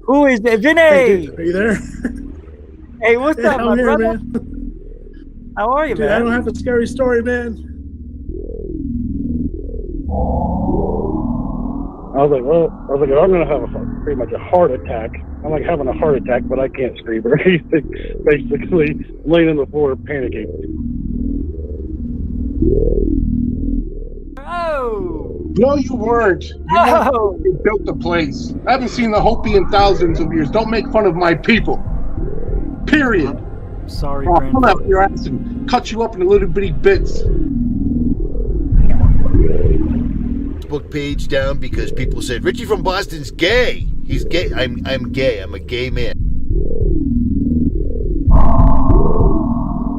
Who is it? Vinny! Hey, dude, are you there? Hey, what's up, I'm my here, brother? man. How are you, Dude, man? I don't have a scary story, man. I was like, I'm gonna have pretty much a heart attack. I'm like having a heart attack, but I can't scream or anything. Basically, laying on the floor, panicking. Oh! No, you weren't. You built the place. I haven't seen the Hopi in thousands of years. Don't make fun of my people. Period. Sorry, I'll Brandon. come after your ass and cut you up into little bitty bits. Facebook page down because people said Richie from Boston's gay. He's gay. I'm gay. I'm a gay man.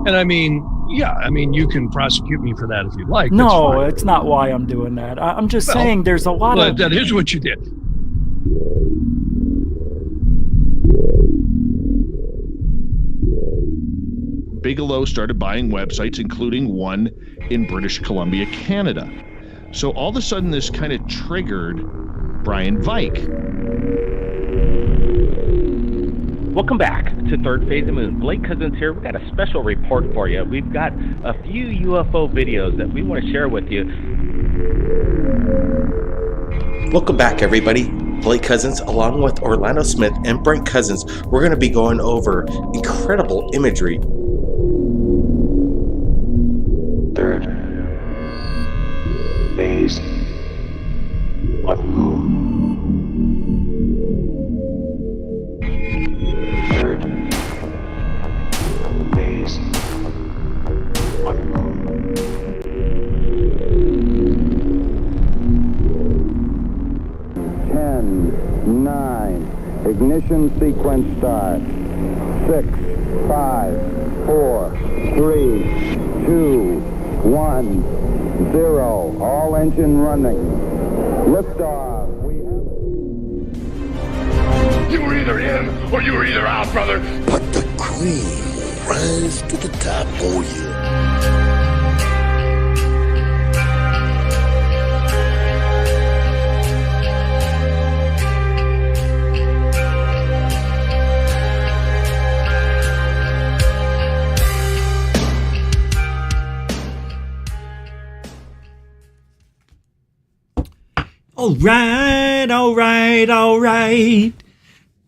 And I mean, yeah, I mean, you can prosecute me for that if you'd like. No, it's not why I'm doing that. I'm just saying there's a lot of... That is what you did. Bigelow started buying websites, including one in British Columbia, Canada. So all of a sudden, this kind of triggered Brian Vike. Welcome back to Third Phase of Moon. Blake Cousins here. We've got a special report for you. We've got a few UFO videos that we want to share with you. Welcome back, everybody. Blake Cousins, along with Orlando Smith and Brent Cousins, we're going to be going over incredible imagery. Third phase of moon. Third phase of moon. 10, 9, ignition sequence start. 6, 5, 4, 3, 2, 1, 0. All engine running. Liftoff. You were either in or you were either out, brother. But the cream will rise to the top. Oh yeah. All right.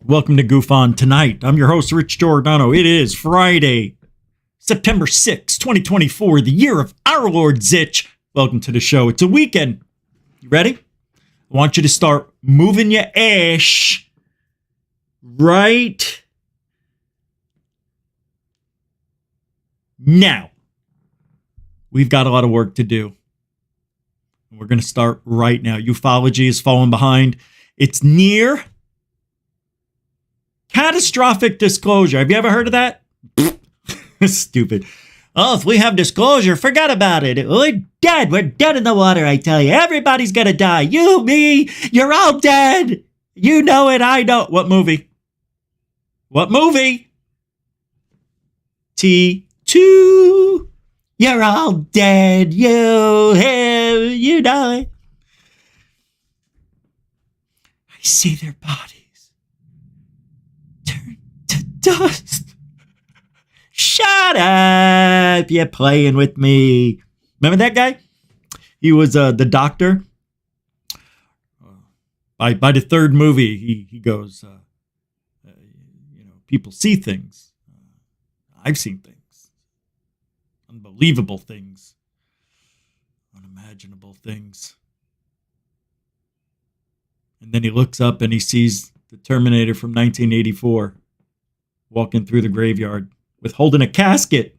Welcome to GUFON tonight. I'm your host, Rich Giordano. It is Friday, September 6, 2024, the year of our Lord Zitch. Welcome to the show. It's a weekend. You ready? I want you to start moving your ash right now. We've got a lot of work to do. We're going to start right now. Ufology is falling behind. It's near catastrophic disclosure. Have you ever heard of that? Stupid. Oh, if we have disclosure, forget about it. We're dead. We're dead in the water, I tell you. Everybody's going to die. You, me, you're all dead. You know it. I know. What movie? What movie? T2. You're all dead. You, him, you know it. I see their bodies turn to dust. Shut up. You're playing with me. Remember that guy? He was the doctor. By the third movie, he goes, people see things. I've seen things. Unbelievable things. Unimaginable things. And then he looks up and he sees the Terminator from 1984 walking through the graveyard with holding a casket.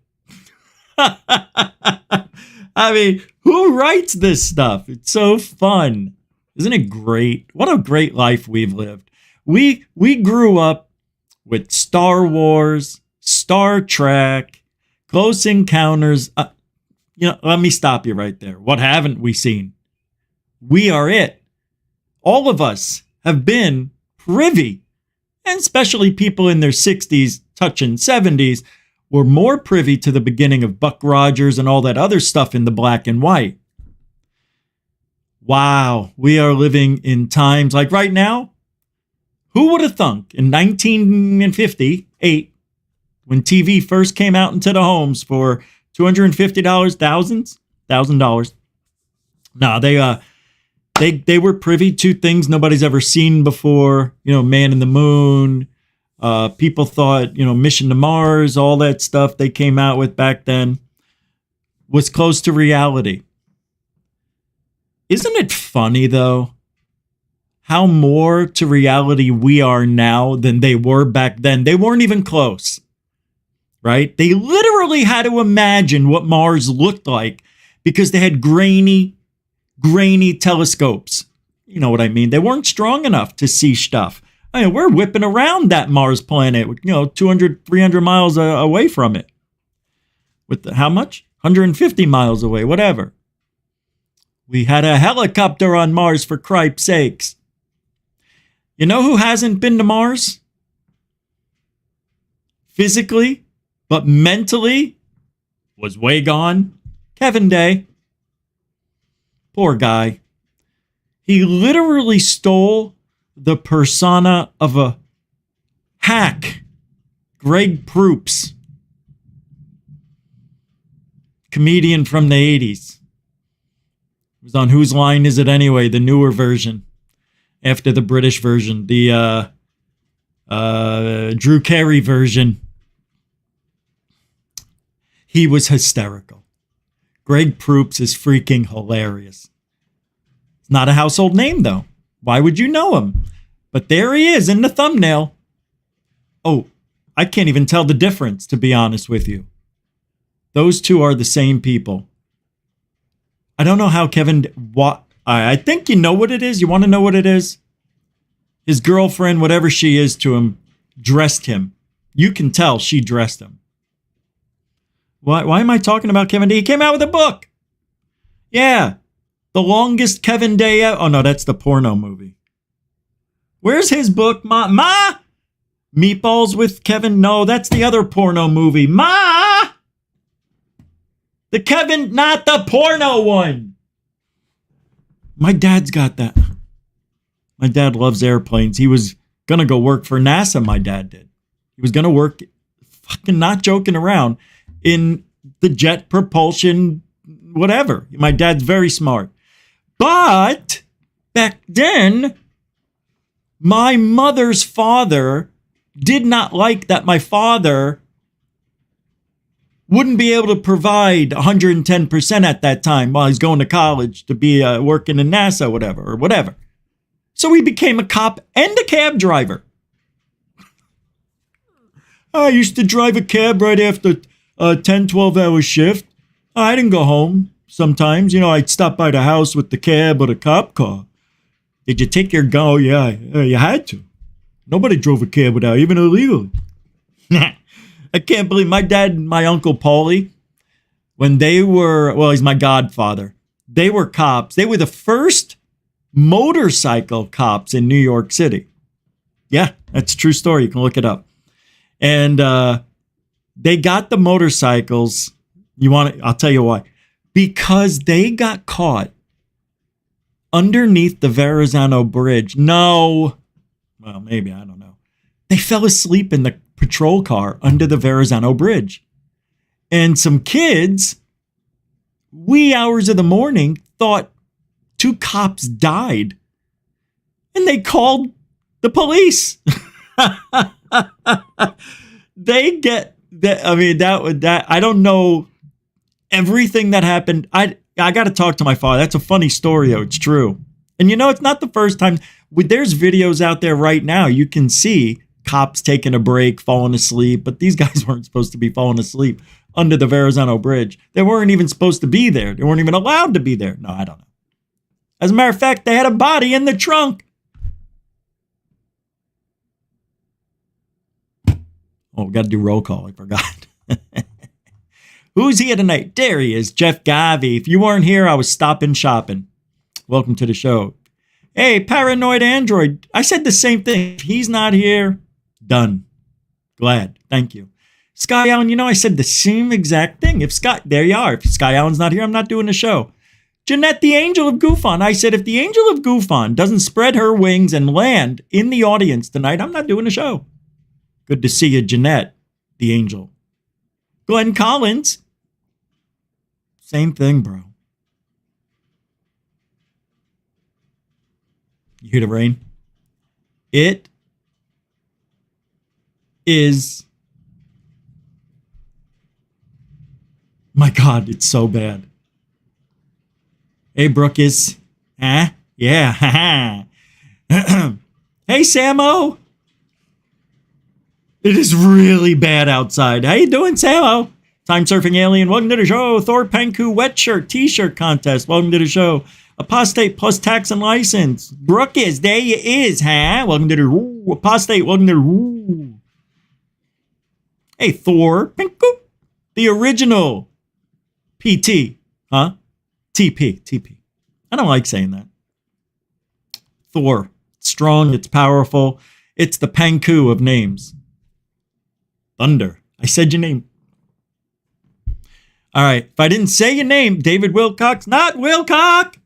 I mean, who writes this stuff? It's so fun. Isn't it great? What a great life we've lived. We grew up with Star Wars, Star Trek, Close Encounters. Let me stop you right there. What haven't we seen? We are it. All of us have been privy, and especially people in their 60s, touching 70s, were more privy to the beginning of Buck Rogers and all that other stuff in the black and white. Wow, we are living in times like right now. Who would have thunk in 1958, when TV first came out into the homes for $250, $1,000? No, they were privy to things nobody's ever seen before. Man in the moon. People thought, mission to Mars, all that stuff they came out with back then was close to reality. Isn't it funny, though, how more to reality we are now than they were back then? They weren't even close, right? They literally had to imagine what Mars looked like because they had grainy telescopes. You know what I mean? They weren't strong enough to see stuff. I mean, we're whipping around that Mars planet, 200, 300 miles away from it. How much? 150 miles away, whatever. We had a helicopter on Mars, for cripe's sakes. You know who hasn't been to Mars? Physically, but mentally was way gone. Kevin Day. Poor guy. He literally stole the persona of a hack. Greg Proops. Comedian from the 80s. It was on Whose Line Is It Anyway? The newer version. After the British version. The Drew Carey version. He was hysterical. Greg Proops is freaking hilarious. It's not a household name, though. Why would you know him? But there he is in the thumbnail. Oh, I can't even tell the difference, to be honest with you. Those two are the same people. I don't know how Kevin... I think you know what it is. You want to know what it is? His girlfriend, whatever she is to him, dressed him. You can tell she dressed him. Why am I talking about Kevin Day? He came out with a book. Yeah. The Longest Kevin Day Out. Oh, no, that's the porno movie. Where's his book? Ma? Meatballs with Kevin? No, that's the other porno movie. Ma! The Kevin, not the porno one. My dad's got that. My dad loves airplanes. He was going to go work for NASA, my dad did. He was going to work, fucking not joking around, in the jet propulsion, whatever. My dad's very smart. But back then, my mother's father did not like that my father wouldn't be able to provide 110% at that time while he's going to college to be working in NASA, whatever. So he became a cop and a cab driver. I used to drive a cab right after a 10, 12-hour shift. I didn't go home sometimes. I'd stop by the house with the cab or the cop car. Did you take your gun? Oh, yeah, you had to. Nobody drove a cab without, even illegally. I can't believe my dad and my uncle Paulie, when they were, well, he's my godfather. They were cops. They were the first motorcycle cops in New York City. Yeah, that's a true story. You can look it up. And they got the motorcycles. I'll tell you why. Because they got caught underneath the Verrazano Bridge. No. Well, maybe, I don't know. They fell asleep in the patrol car under the Verrazano Bridge. And some kids, wee hours of the morning, thought 2 cops died. And they called the police. They get that. I mean, that I don't know everything that happened. I got to talk to my father. That's a funny story, though. It's true. And it's not the first time. There's videos out there right now. You can see cops taking a break, falling asleep. But these guys weren't supposed to be falling asleep under the Verrazano Bridge. They weren't even supposed to be there. They weren't even allowed to be there. No, I don't know. As a matter of fact, they had a body in the trunk. Oh, we got to do roll call. I forgot. Who's here tonight? There he is, Jeff Gavi. If you weren't here, I was stopping shopping. Welcome to the show. Hey, Paranoid Android. I said the same thing. If he's not here, done. Glad. Thank you. Sky Allen, I said the same exact thing. There you are. If Sky Allen's not here, I'm not doing the show. Jeanette, the angel of GUFON. I said, if the angel of GUFON doesn't spread her wings and land in the audience tonight, I'm not doing a show. Good to see you, Jeanette, the angel. Glenn Collins. Same thing, bro. You hear the rain? It is... My God, it's so bad. Hey, Brookis. Huh? Yeah. Hey, Samo. It is really bad outside. How you doing, Samo? Time Surfing Alien, welcome to the show. Thor Penku Wet Shirt T-shirt contest, welcome to the show. Apostate plus tax and license. Brookis, there you is, huh? Welcome to the Apostate, welcome to the Hey, Thor Penku. The original PT, huh? TP. I don't like saying that. Thor. It's strong, it's powerful. It's the Panku of names. Thunder. I said your name. All right. If I didn't say your name, David Wilcox, not Wilcock.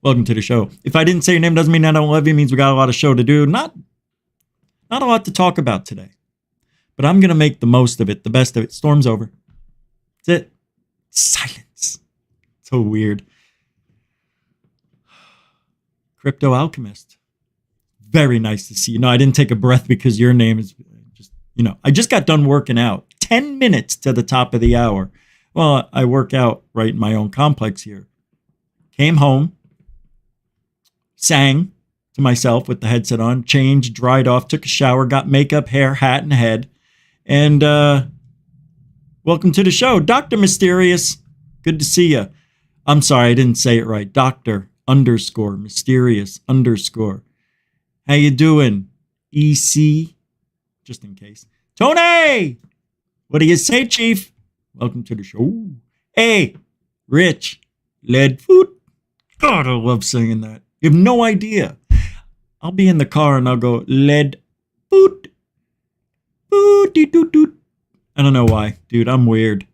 Welcome to the show. If I didn't say your name, doesn't mean I don't love you. It means we got a lot of show to do. Not a lot to talk about today. But I'm going to make the most of it, the best of it. Storm's over. That's it. Silence. So weird. Crypto Alchemist. Very nice to see you. No, I didn't take a breath because your name is just, I just got done working out. 10 minutes to the top of the hour. Well, I work out right in my own complex here. Came home, sang to myself with the headset on, changed, dried off, took a shower, got makeup, hair, hat, and head. And welcome to the show, Dr. Mysterious. Good to see you. I'm sorry, I didn't say it right. Dr. _Mysterious _ How you doing? EC, just in case. Tony! What do you say, Chief? Welcome to the show. Hey, Rich, lead foot. God, I love singing that. You have no idea. I'll be in the car and I'll go, lead foot. Boot-de-doot-doot. I don't know why. Dude, I'm weird.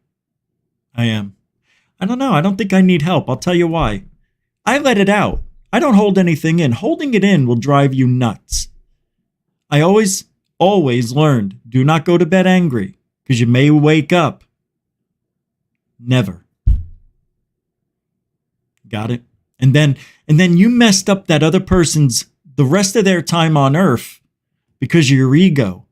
I am. I don't know. I don't think I need help. I'll tell you why. I let it out. I don't hold anything in. Holding it in will drive you nuts. I always learned, do not go to bed angry. Because you may wake up. Never. Got it? And then you messed up that other person's, the rest of their time on earth because of your ego.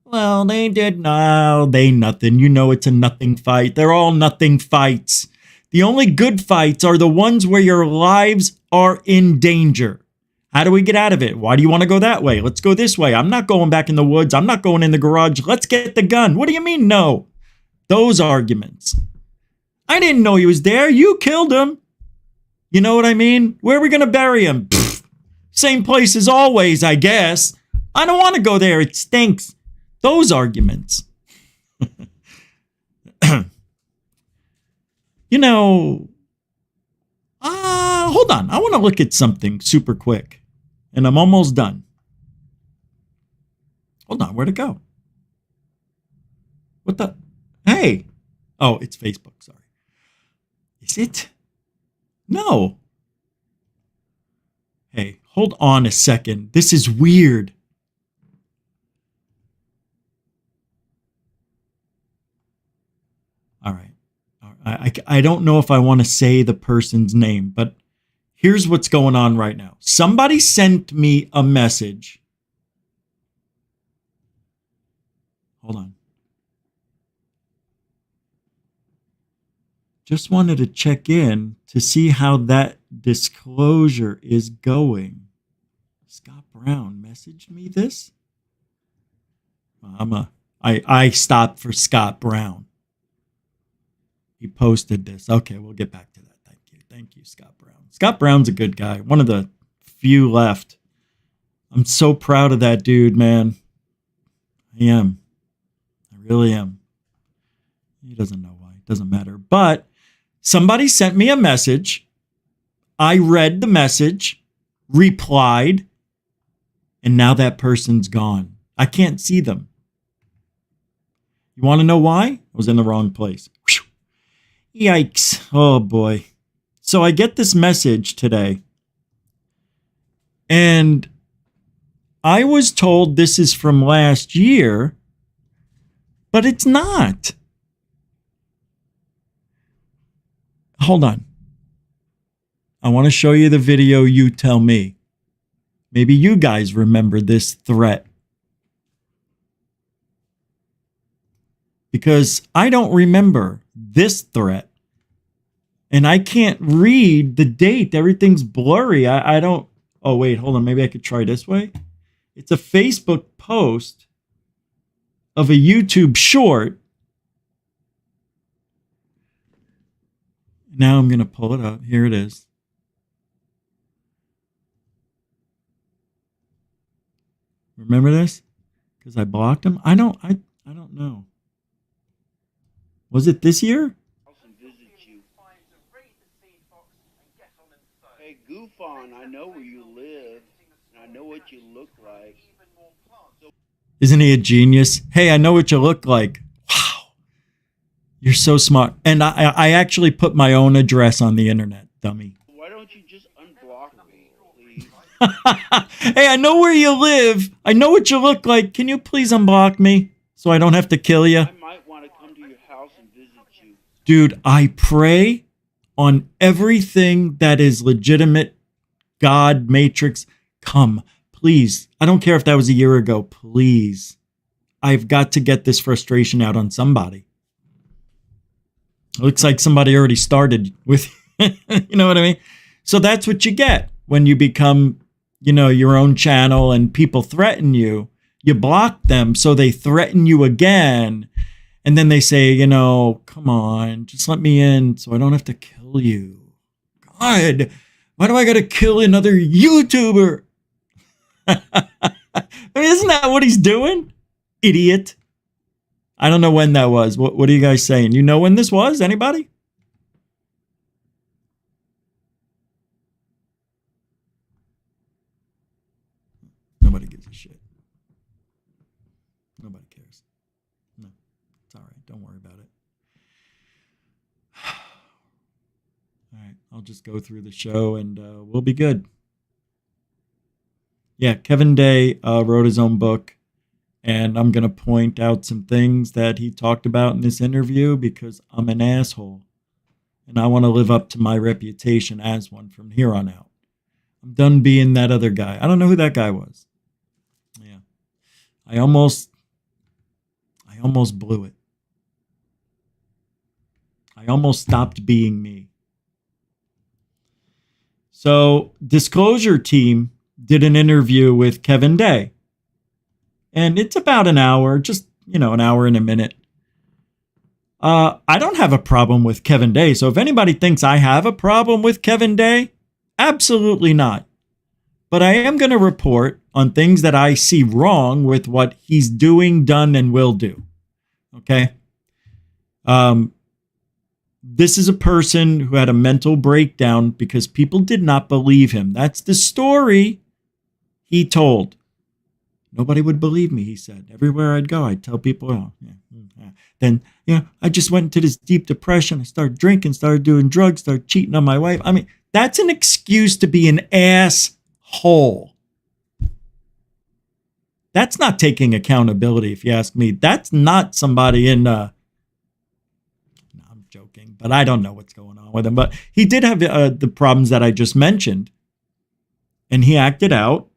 Well, they did they nothing. You know it's a nothing fight. They're all nothing fights. The only good fights are the ones where your lives are in danger. How do we get out of it? Why do you want to go that way? Let's go this way. I'm not going back in the woods. I'm not going in the garage. Let's get the gun. What do you mean, no? Those arguments. I didn't know he was there. You killed him. You know what I mean? Where are we going to bury him? Pfft, same place as always, I guess. I don't want to go there. It stinks. Those arguments. Hold on. I want to look at something super quick. And I'm almost done. Hold on. Where'd it go? What the? Hey. Oh, it's Facebook. Sorry. Is it? No. Hey, hold on a second. This is weird. All right. I don't know if I want to say the person's name, but here's what's going on right now. Somebody sent me a message. Hold on. Just wanted to check in to see how that disclosure is going. Scott Brown messaged me this. I stopped for Scott Brown. He posted this. Okay, we'll get back to that. Thank you. Thank you, Scott Brown. Scott Brown's a good guy. One of the few left. I'm so proud of that dude, man. I am. I really am. He doesn't know why. It doesn't matter. But somebody sent me a message. I read the message, replied, and now that person's gone. I can't see them. You want to know why? I was in the wrong place. Whew. Yikes. Oh, boy. So I get this message today, and I was told this is from last year, but it's not. Hold on. I want to show you the video. You tell me. Maybe you guys remember this threat. Because I don't remember this threat. And I can't read the date. Everything's blurry. I don't. Oh, wait, hold on. Maybe I could try this way. It's a Facebook post of a YouTube short. Now I'm going to pull it up. Here it is. Remember this? Because I blocked him? I don't know. Was it this year? Hey, GUFON, I know where you live, and I know what you look like. Isn't he a genius? Hey, I know what you look like. Wow. You're so smart. And I actually put my own address on the internet, dummy. Why don't you just unblock me, please? Hey, I know where you live. I know what you look like. Can you please unblock me so I don't have to kill you? I might want to come to your house and visit you. Dude, I pray on everything that is legitimate, God, Matrix. Come, please. I don't care if that was a year ago. Please. I've got to get this frustration out on somebody. It looks like somebody already started with, you know what I mean? So that's what you get when you become, your own channel and people threaten you. You block them so they threaten you again. And then they say, come on, just let me in so I don't have to kill you. God, why do I got to kill another YouTuber? I mean, isn't that what he's doing? Idiot. I don't know when that was. What are you guys saying? You know when this was? Anybody? Nobody gives a shit. Nobody cares. No, it's all right. Don't worry about it. All right, I'll just go through the show and we'll be good. Yeah, Kevin Day wrote his own book, and I'm going to point out some things that he talked about in this interview because I'm an asshole, and I want to live up to my reputation as one from here on out. I'm done being that other guy. I don't know who that guy was. Yeah. I almost blew it. I almost stopped being me. So, Disclosure Team did an interview with Kevin Day. And it's about an hour, just, an hour and a minute. I don't have a problem with Kevin Day. So if anybody thinks I have a problem with Kevin Day, absolutely not. But I am going to report on things that I see wrong with what he's doing, done, and will do. Okay? This is a person who had a mental breakdown because people did not believe him. That's the story he told. Nobody would believe me, he said. Everywhere I'd go, I'd tell people, oh, yeah. Then, I just went into this deep depression. I started drinking, started doing drugs, started cheating on my wife. I mean, that's an excuse to be an asshole. That's not taking accountability, if you ask me. That's not somebody in, no, I'm joking, but I don't know what's going on with him. But he did have the problems that I just mentioned. And he acted out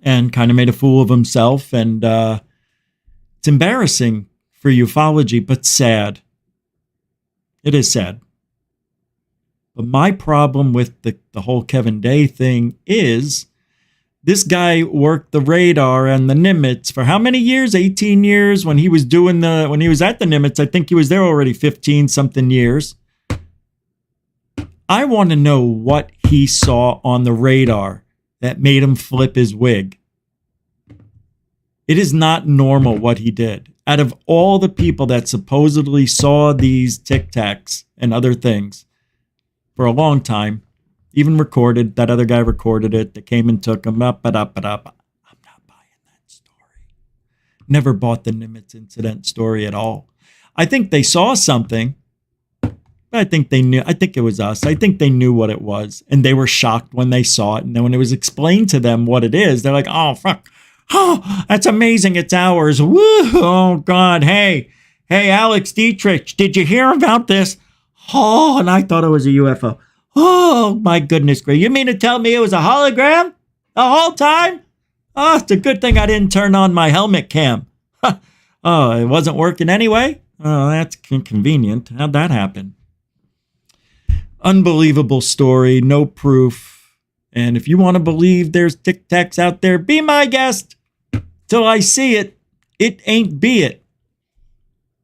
and kind of made a fool of himself. And it's embarrassing for ufology, but sad. It is sad. But my problem with the whole Kevin Day thing is this guy worked the radar and the Nimitz for how many years? 18 years when he was at the Nimitz. I think he was there already 15 something years. I want to know what he saw on the radar that made him flip his wig. It is not normal what he did. Out of all the people that supposedly saw these Tic Tacs and other things for a long time, even recorded, that other guy recorded it, that came and took him up. I'm not buying that story. Never bought the Nimitz incident story at all. I think they saw something, but I think they knew. I think it was us. I think they knew what it was, and they were shocked when they saw it. And then when it was explained to them what it is, they're like, "Oh fuck! Oh, that's amazing! It's ours! Woo! Oh God! Hey, Alex Dietrich, did you hear about this? Oh, and I thought it was a UFO. Oh my goodness gracious! You mean to tell me it was a hologram the whole time? Oh, it's a good thing I didn't turn on my helmet cam. Oh, it wasn't working anyway. Oh, that's inconvenient. How'd that happen?" Unbelievable story, no proof. And if you want to believe there's Tic Tacs out there, be my guest. Till I see it, it ain't be it.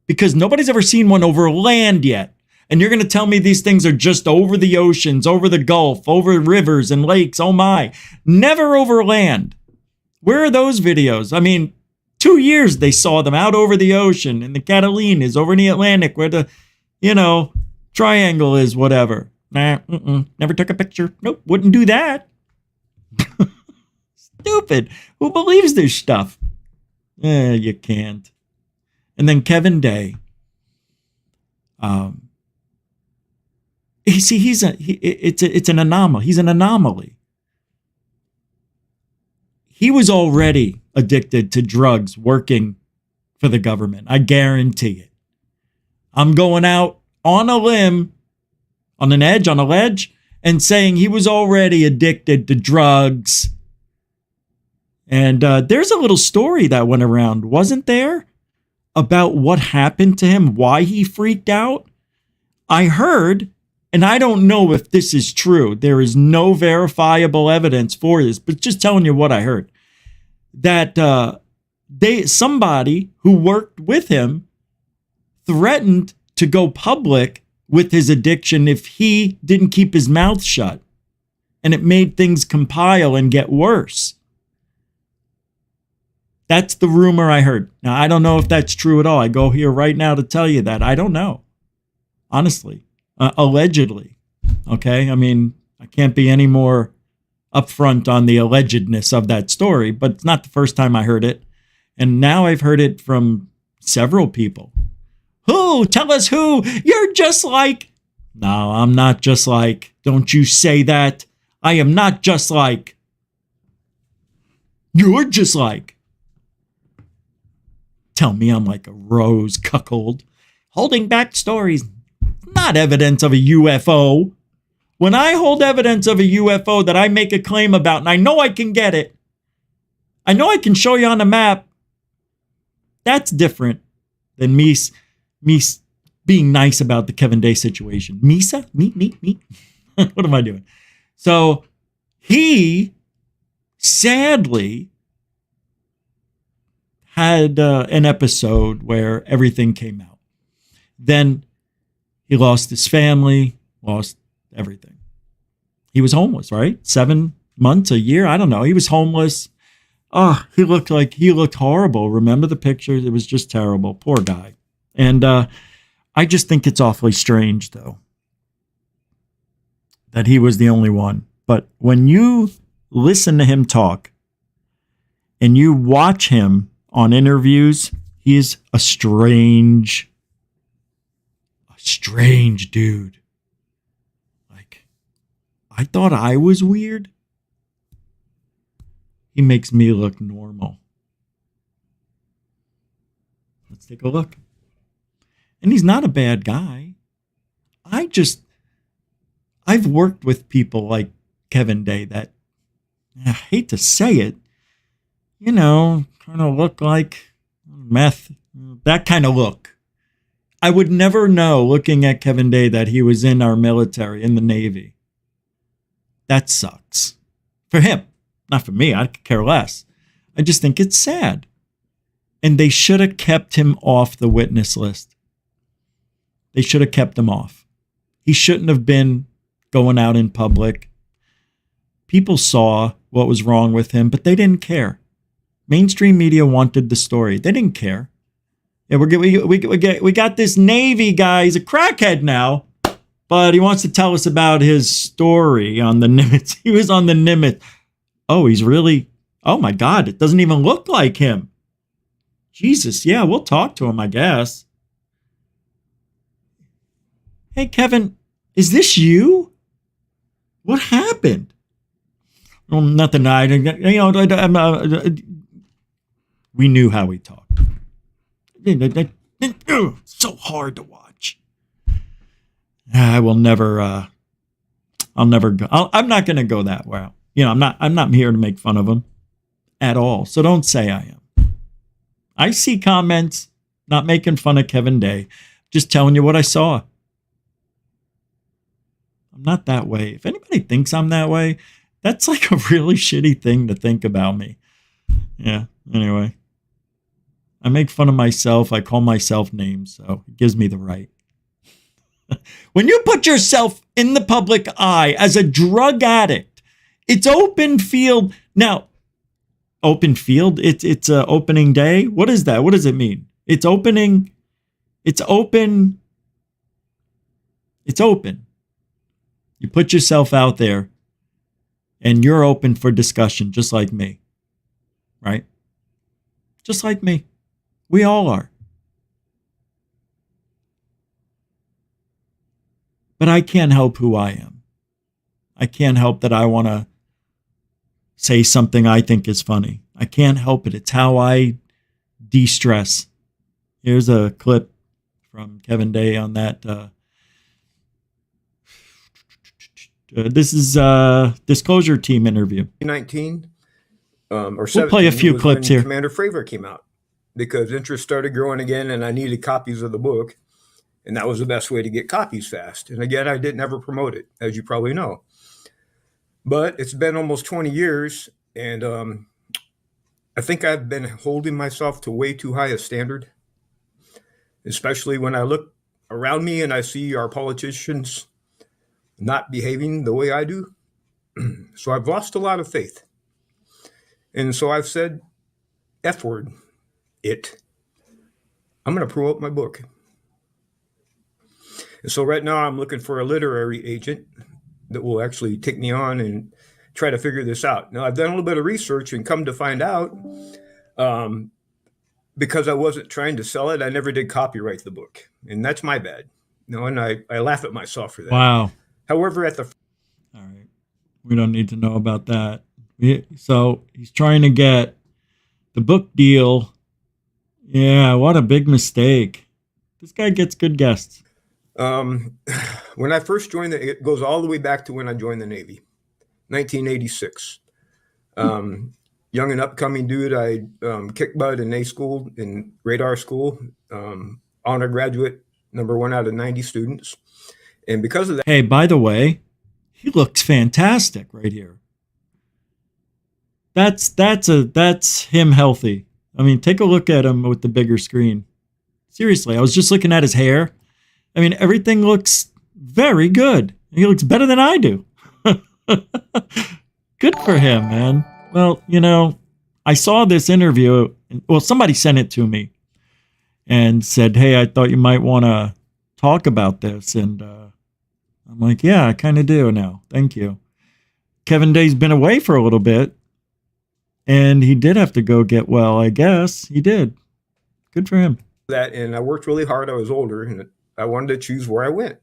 Because nobody's ever seen one over land yet. And you're going to tell me these things are just over the oceans, over the Gulf, over rivers and lakes. Oh my. Never over land. Where are those videos? I mean, 2 years they saw them out over the ocean in the Catalinas, over in the Atlantic, where the, triangle is, whatever. Nah, never took a picture. Nope, wouldn't do that. Stupid. Who believes this stuff? You can't. And then Kevin Day. It's an anomaly. He's an anomaly. He was already addicted to drugs working for the government. I guarantee it. I'm going out on a limb, on a ledge, and saying he was already addicted to drugs. And there's a little story that went around, wasn't there? About what happened to him, why he freaked out. I heard, and I don't know if this is true. There is no verifiable evidence for this, but just telling you what I heard. That somebody who worked with him threatened to go public with his addiction if he didn't keep his mouth shut. And it made things compile and get worse. That's the rumor I heard. Now, I don't know if that's true at all. I go here right now to tell you that. I don't know. Honestly. Allegedly. Okay? I mean, I can't be any more upfront on the allegedness of that story, but it's not the first time I heard it. And now I've heard it from several people. Who? Tell us who. You're just like. No, I'm not just like. Don't you say that. I am not just like. You're just like. Tell me I'm like a rose cuckold. Holding back stories. Not evidence of a UFO. When I hold evidence of a UFO that I make a claim about, and I know I can get it, I know I can show you on a map, that's different than me being nice about the Kevin Day situation. Misa? Me? What am I doing? So he sadly had an episode where everything came out. Then he lost his family, lost everything. He was homeless, right? 7 months, a year, I don't know. He was homeless. Oh, he looked horrible. Remember the pictures? It was just terrible. Poor guy. And I just think it's awfully strange, though, that he was the only one. But when you listen to him talk and you watch him on interviews, he's a strange dude. Like, I thought I was weird. He makes me look normal. Let's take a look. And he's not a bad guy. I've worked with people like Kevin Day that, I hate to say it, kind of look like meth, that kind of look. I would never know looking at Kevin Day that he was in our military, in the Navy. That sucks. For him. Not for me. I could care less. I just think it's sad. And they should have kept him off the witness list. They should have kept him off. He shouldn't have been going out in public. People saw what was wrong with him, but they didn't care. Mainstream media wanted the story. They didn't care. Yeah, we got this Navy guy. He's a crackhead now, but he wants to tell us about his story on the Nimitz. He was on the Nimitz. Oh, he's really, oh my God, it doesn't even look like him. Jesus, yeah, we'll talk to him, I guess. Hey, Kevin, is this you? What happened? Well, nothing. We knew how we talked. So hard to watch. I will never. I'll never go. I'm not going to go that route. I'm not here to make fun of him at all. So don't say I am. I see comments, not making fun of Kevin Day, just telling you what I saw. I'm not that way. If anybody thinks I'm that way, that's like a really shitty thing to think about me. Yeah, anyway. I make fun of myself. I call myself names, so it gives me the right. When you put yourself in the public eye as a drug addict, it's open field. Now, open field, it's a opening day. What is that? What does it mean? It's opening. It's open. It's open. You put yourself out there and you're open for discussion, just like me. Right? Just like me. We all are. But I can't help who I am. I can't help that I want to say something I think is funny. I can't help it. It's how I de-stress. Here's a clip from Kevin Day on that. This is a Disclosure Team interview. 19 or 17. We'll play a few clips here. Commander Fravor came out because interest started growing again, and I needed copies of the book, and that was the best way to get copies fast. And again, I didn't ever promote it, as you probably know. But it's been almost 20 years, and I think I've been holding myself to way too high a standard, especially when I look around me and I see our politicians not behaving the way I do. So I've lost a lot of faith. And so I've said, F word, it. I'm going to promote my book. And so right now I'm looking for a literary agent that will actually take me on and try to figure this out. Now, I've done a little bit of research and come to find out, because I wasn't trying to sell it, I never did copyright the book. And that's my bad. And I laugh at myself for that. Wow. However, all right, we don't need to know about that. So he's trying to get the book deal. Yeah, what a big mistake. This guy gets good guests. When I first joined, it goes all the way back to when I joined the Navy, 1986. Young and upcoming dude, I kicked butt in A school, in radar school, honor graduate, #1 out of 90 students. And because of that. Hey, by the way, he looks fantastic right here. That's him healthy. I mean, take a look at him with the bigger screen. Seriously, I was just looking at his hair. I mean, everything looks very good. He looks better than I do. Good for him, man. Well, I saw this interview. Well, somebody sent it to me and said, hey, I thought you might want to talk about this. And I'm like, yeah, I kind of do now. Thank you. Kevin Day's been away for a little bit, and he did have to go get well, I guess. He did. Good for him. And I worked really hard. I was older, and I wanted to choose where I went.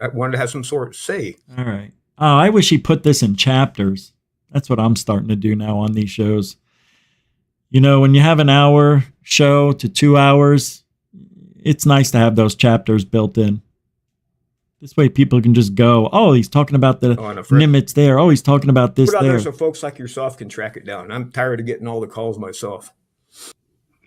I wanted to have some sort of say. All right. Oh, I wish he put this in chapters. That's what I'm starting to do now on these shows. When you have an hour show to 2 hours, it's nice to have those chapters built in. This way people can just go, oh, he's talking about the Nimitz there. Oh, he's talking about this there. So folks like yourself can track it down. I'm tired of getting all the calls myself.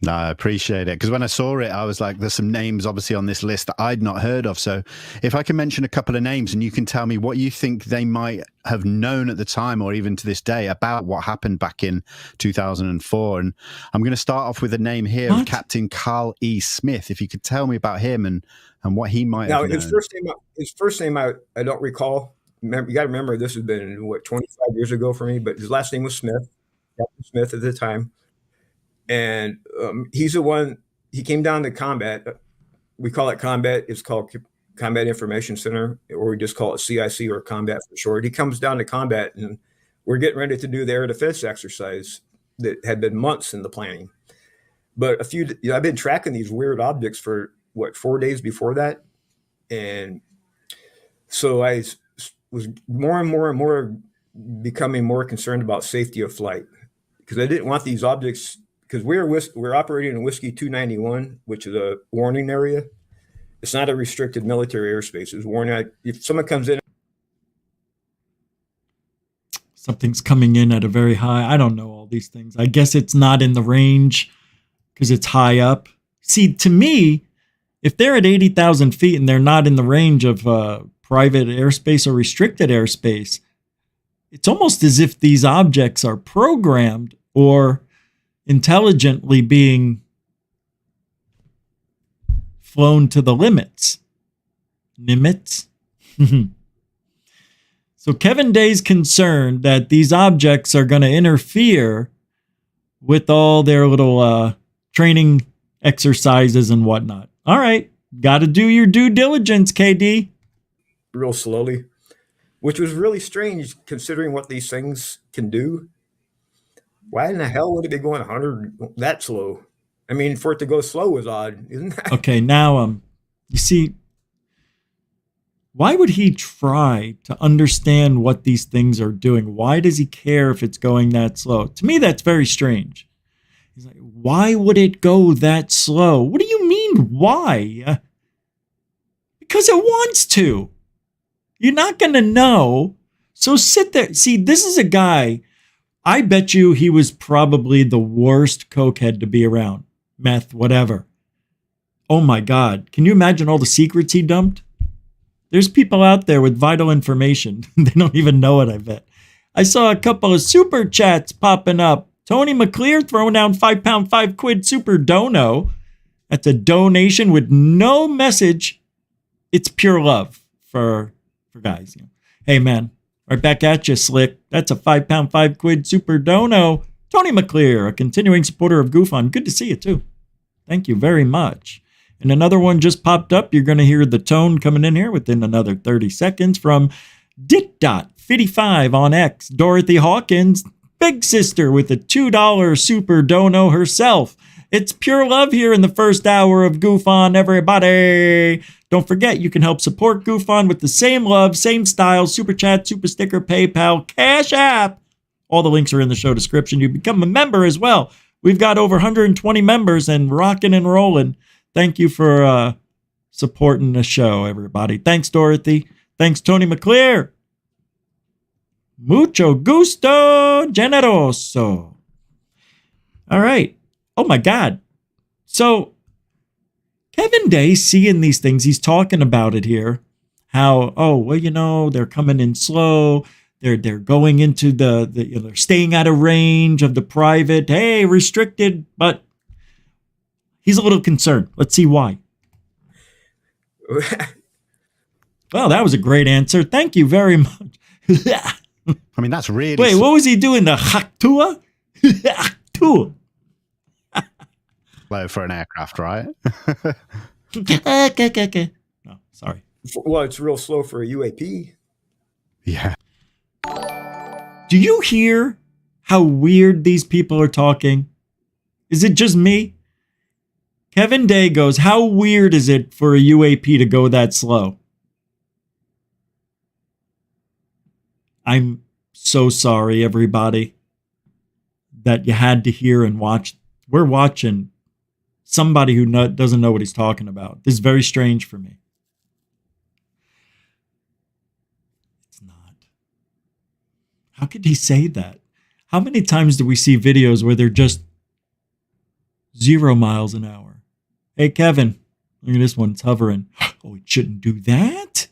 No, I appreciate it. Because when I saw it, I was like, there's some names obviously on this list that I'd not heard of. So if I can mention a couple of names and you can tell me what you think they might have known at the time or even to this day about what happened back in 2004. And I'm going to start off with a name here of Captain Carl E. Smith. If you could tell me about him and what he might have known. His first name I don't recall. You got to remember, this has been, 25 years ago for me, but his last name was Smith, Captain Smith at the time. And he's the one, he came down to combat. We call it combat. It's called Combat Information Center, or we just call it CIC or combat for short. He comes down to combat, and we're getting ready to do the air defense exercise that had been months in the planning. But I've been tracking these weird objects for 4 days before that. And so was more and more becoming more concerned about safety of flight, because I didn't want these objects, because we're operating in Whiskey 291, which is a warning area. It's not a restricted military airspace. It's warning. If someone comes in, something's coming in at a very high. I don't know all these things. I guess it's not in the range because it's high up. See, to me, if they're at 80,000 feet and they're not in the range of private airspace or restricted airspace, it's almost as if these objects are programmed or intelligently being flown to the limits. Nimitz. So Kevin Day's concerned that these objects are going to interfere with all their little training exercises and whatnot. All right. Got to do your due diligence, KD. Real slowly, which was really strange considering what these things can do. Why in the hell would it be going 100 that slow? I mean, for it to go slow was odd, isn't that? Okay, now, you see, why would he try to understand what these things are doing? Why does he care if it's going that slow? To me, that's very strange. He's like, why would it go that slow? What do you mean, why? Because it wants to. You're not going to know. So sit there. See, this is a guy, I bet you he was probably the worst cokehead to be around. Meth, whatever. Oh my God. Can you imagine all the secrets he dumped? There's people out there with vital information. They don't even know it, I bet. I saw a couple of super chats popping up. Tony McClear throwing down £5, £5 super dono. That's a donation with no message. It's pure love for guys. You know. Hey, man. Right back at you, Slick. That's a £5, £5 super dono. Tony McClear, a continuing supporter of GUFON. Good to see you, too. Thank you very much. And another one just popped up. You're going to hear the tone coming in here within another 30 seconds from Dit.55 on X. Dorothy Hawkins, big sister with a $2 super dono herself. It's pure love here in the first hour of GUFON, everybody. Don't forget, you can help support GUFON with the same love, same style, super chat, super sticker, PayPal, Cash App. All the links are in the show description. You become a member as well. We've got over 120 members and rocking and rolling. Thank you for supporting the show, everybody. Thanks, Dorothy. Thanks, Tony McClear. Mucho gusto, generoso. All right. Oh, my God. So Kevin Day seeing these things, he's talking about it here. How, oh, well, you know, they're coming in slow. They're going into they're staying out of range of the private. Hey, restricted, but he's a little concerned. Let's see why. Well, that was a great answer. Thank you very much. I mean, that's really... Wait, what was he doing? The Haktua? Haktua. Low for an aircraft, right? No, sorry. Well, it's real slow for a UAP. Yeah. Do you hear how weird these people are talking? Is it just me? Kevin Day goes, how weird is it for a UAP to go that slow? I'm so sorry, everybody, that you had to hear and watch. We're watching somebody who doesn't know what he's talking about. This is very strange for me. It's not. How could he say that? How many times do we see videos where they're just 0 miles an hour? Hey, Kevin, look at this one. It's hovering. Oh, it shouldn't do that.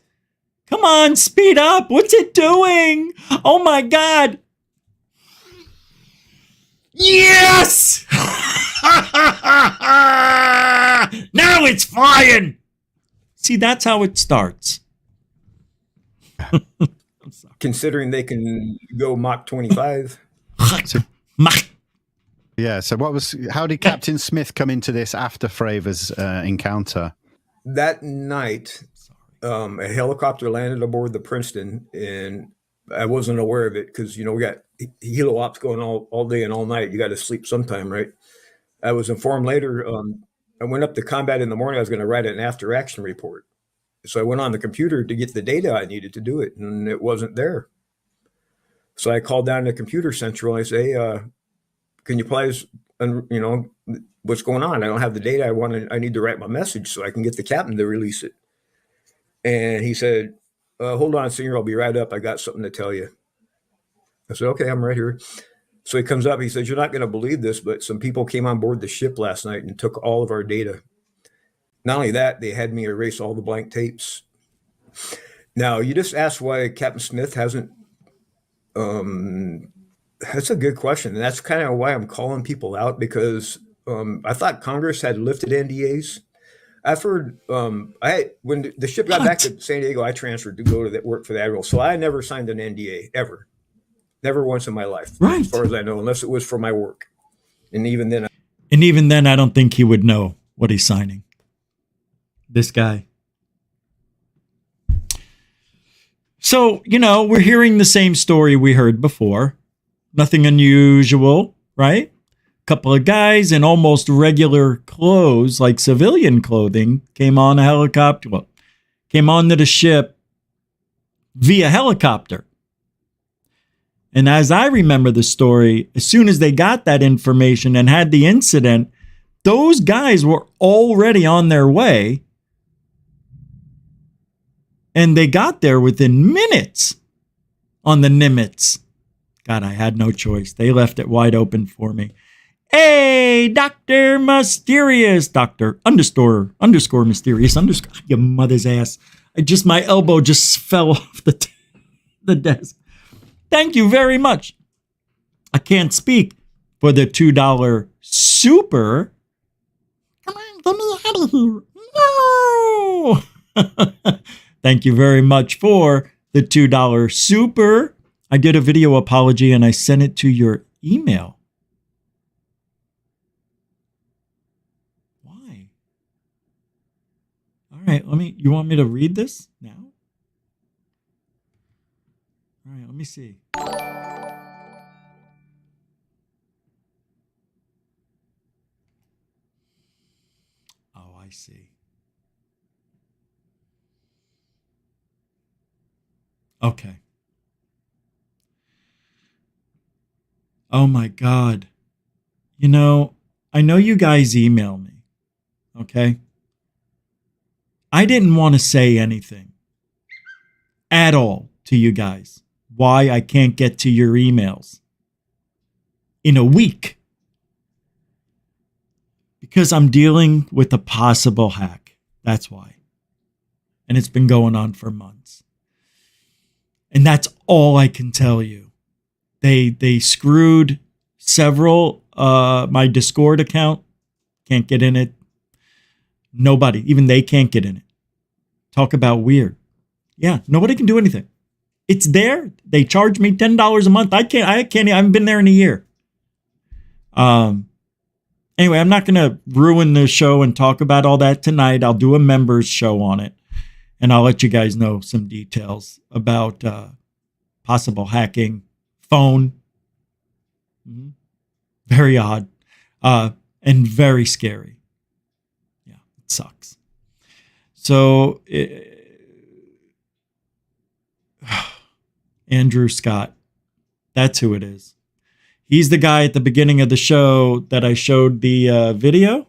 Come on, speed up. What's it doing? Oh, my God. Yes! Now it's flying. See, that's how it starts. Considering they can go Mach 25. Yeah, so how did Captain Smith come into this after Fravors encounter? That night, a helicopter landed aboard the Princeton, and I wasn't aware of it because, you know, we got helo ops going all day and all night. You got to sleep sometime, right? I was informed later. I went up to combat in the morning. I was going to write an after action report. So I went on the computer to get the data I needed to do it, and it wasn't there. So I called down to Computer Central. I say, can you please, what's going on? I don't have the data. I need to write my message so I can get the captain to release it. And he said, hold on, senior, I'll be right up. I got something to tell you. I said, okay, I'm right here. So he comes up, he says, you're not going to believe this, but some people came on board the ship last night and took all of our data. Not only that, they had me erase all the blank tapes. Now, you just asked why Captain Smith hasn't, that's a good question. And that's kind of why I'm calling people out, because I thought Congress had lifted NDAs. I've heard, when the ship got back to San Diego, I transferred to go to work for the Admiral. So I never signed an NDA, ever. Never once in my life, right, as far as I know, unless it was for my work. And even then, I don't think he would know what he's signing. This guy. So, we're hearing the same story we heard before. Nothing unusual, right? Couple of guys in almost regular clothes, like civilian clothing, came on a helicopter, came onto the ship via helicopter. And as I remember the story, as soon as they got that information and had the incident, those guys were already on their way. And they got there within minutes on the Nimitz. God, I had no choice. They left it wide open for me. Hey, Dr. Mysterious, Dr. underscore mysterious underscore. Your mother's ass. My elbow just fell off the desk. Thank you very much. I can't speak for the $2 super. Come on, get me out of here. No. Thank you very much for the $2 super. I did a video apology and I sent it to your email. Why? All right, you want me to read this now? All right, let me see. Oh, I see. Okay. Oh my God. I know you guys email me, okay? I didn't want to say anything at all to you guys. Why I can't get to your emails in a week. Because I'm dealing with a possible hack. That's why. And it's been going on for months. And that's all I can tell you. They screwed several, my Discord account, can't get in it. Nobody, even they can't get in it. Talk about weird. Yeah, nobody can do anything. It's there. They charge me $10 a month. I haven't been there in a year. Anyway, I'm not going to ruin the show and talk about all that tonight. I'll do a members show on it. And I'll let you guys know some details about possible hacking, phone. Very odd and very scary. Yeah, it sucks. So, Andrew Scott, that's who it is. He's the guy at the beginning of the show that I showed the video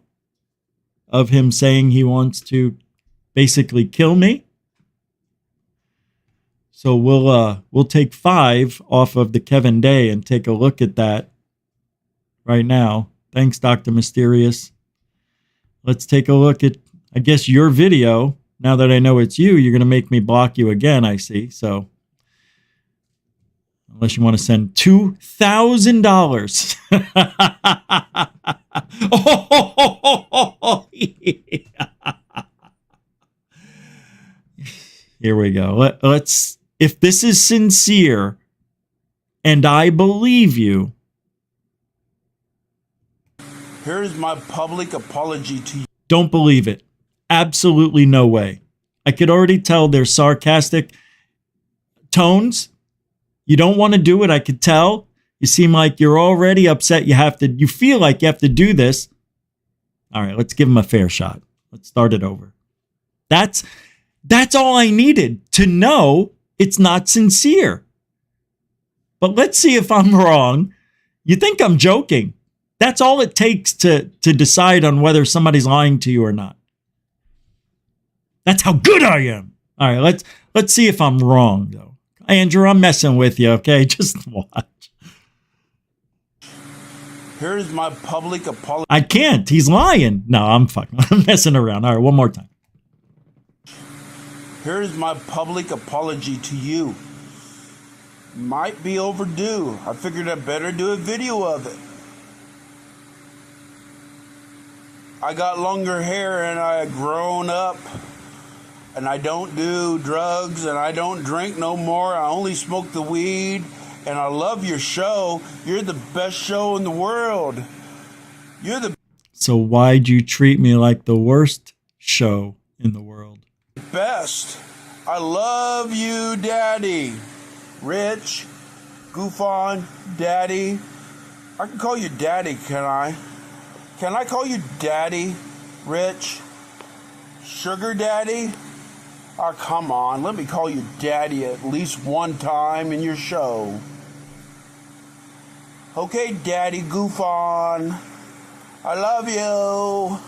of him saying he wants to basically kill me. So we'll take 5 off of the Kevin Day and take a look at that right now. Thanks, Dr. Mysterious. Let's take a look at, I guess, your video. Now that I know it's you, you're going to make me block you again, I see. So unless you want to send $2,000. Oh, yeah. Here we go. Let's, if this is sincere, and I believe you. Here is my public apology to you. Don't believe it. Absolutely no way. I could already tell there's sarcastic tones. You don't want to do it. I could tell. You seem like you're already upset. You feel like you have to do this. All right, let's give him a fair shot. Let's start it over. That's all I needed to know it's not sincere. But let's see if I'm wrong. You think I'm joking. That's all it takes to decide on whether somebody's lying to you or not. That's how good I am. All right, let's see if I'm wrong, though. Andrew, I'm messing with you, okay? Just watch. Here's my public apology. I can't. He's lying. No, I'm messing around. All right, one more time. Here's my public apology to you. Might be overdue. I figured I'd better do a video of it. I got longer hair and I had grown up. And I don't do drugs and I don't drink no more. I only smoke the weed. And I love your show. You're the best show in the world. You're the So why'd you treat me like the worst show in the world? best. I love you, Daddy. Rich, GUFON, Daddy. I can call you Daddy, can I? Can I call you Daddy, Rich? Sugar Daddy? Oh, come on. Let me call you Daddy at least one time in your show. Okay, Daddy GUFON. I love you.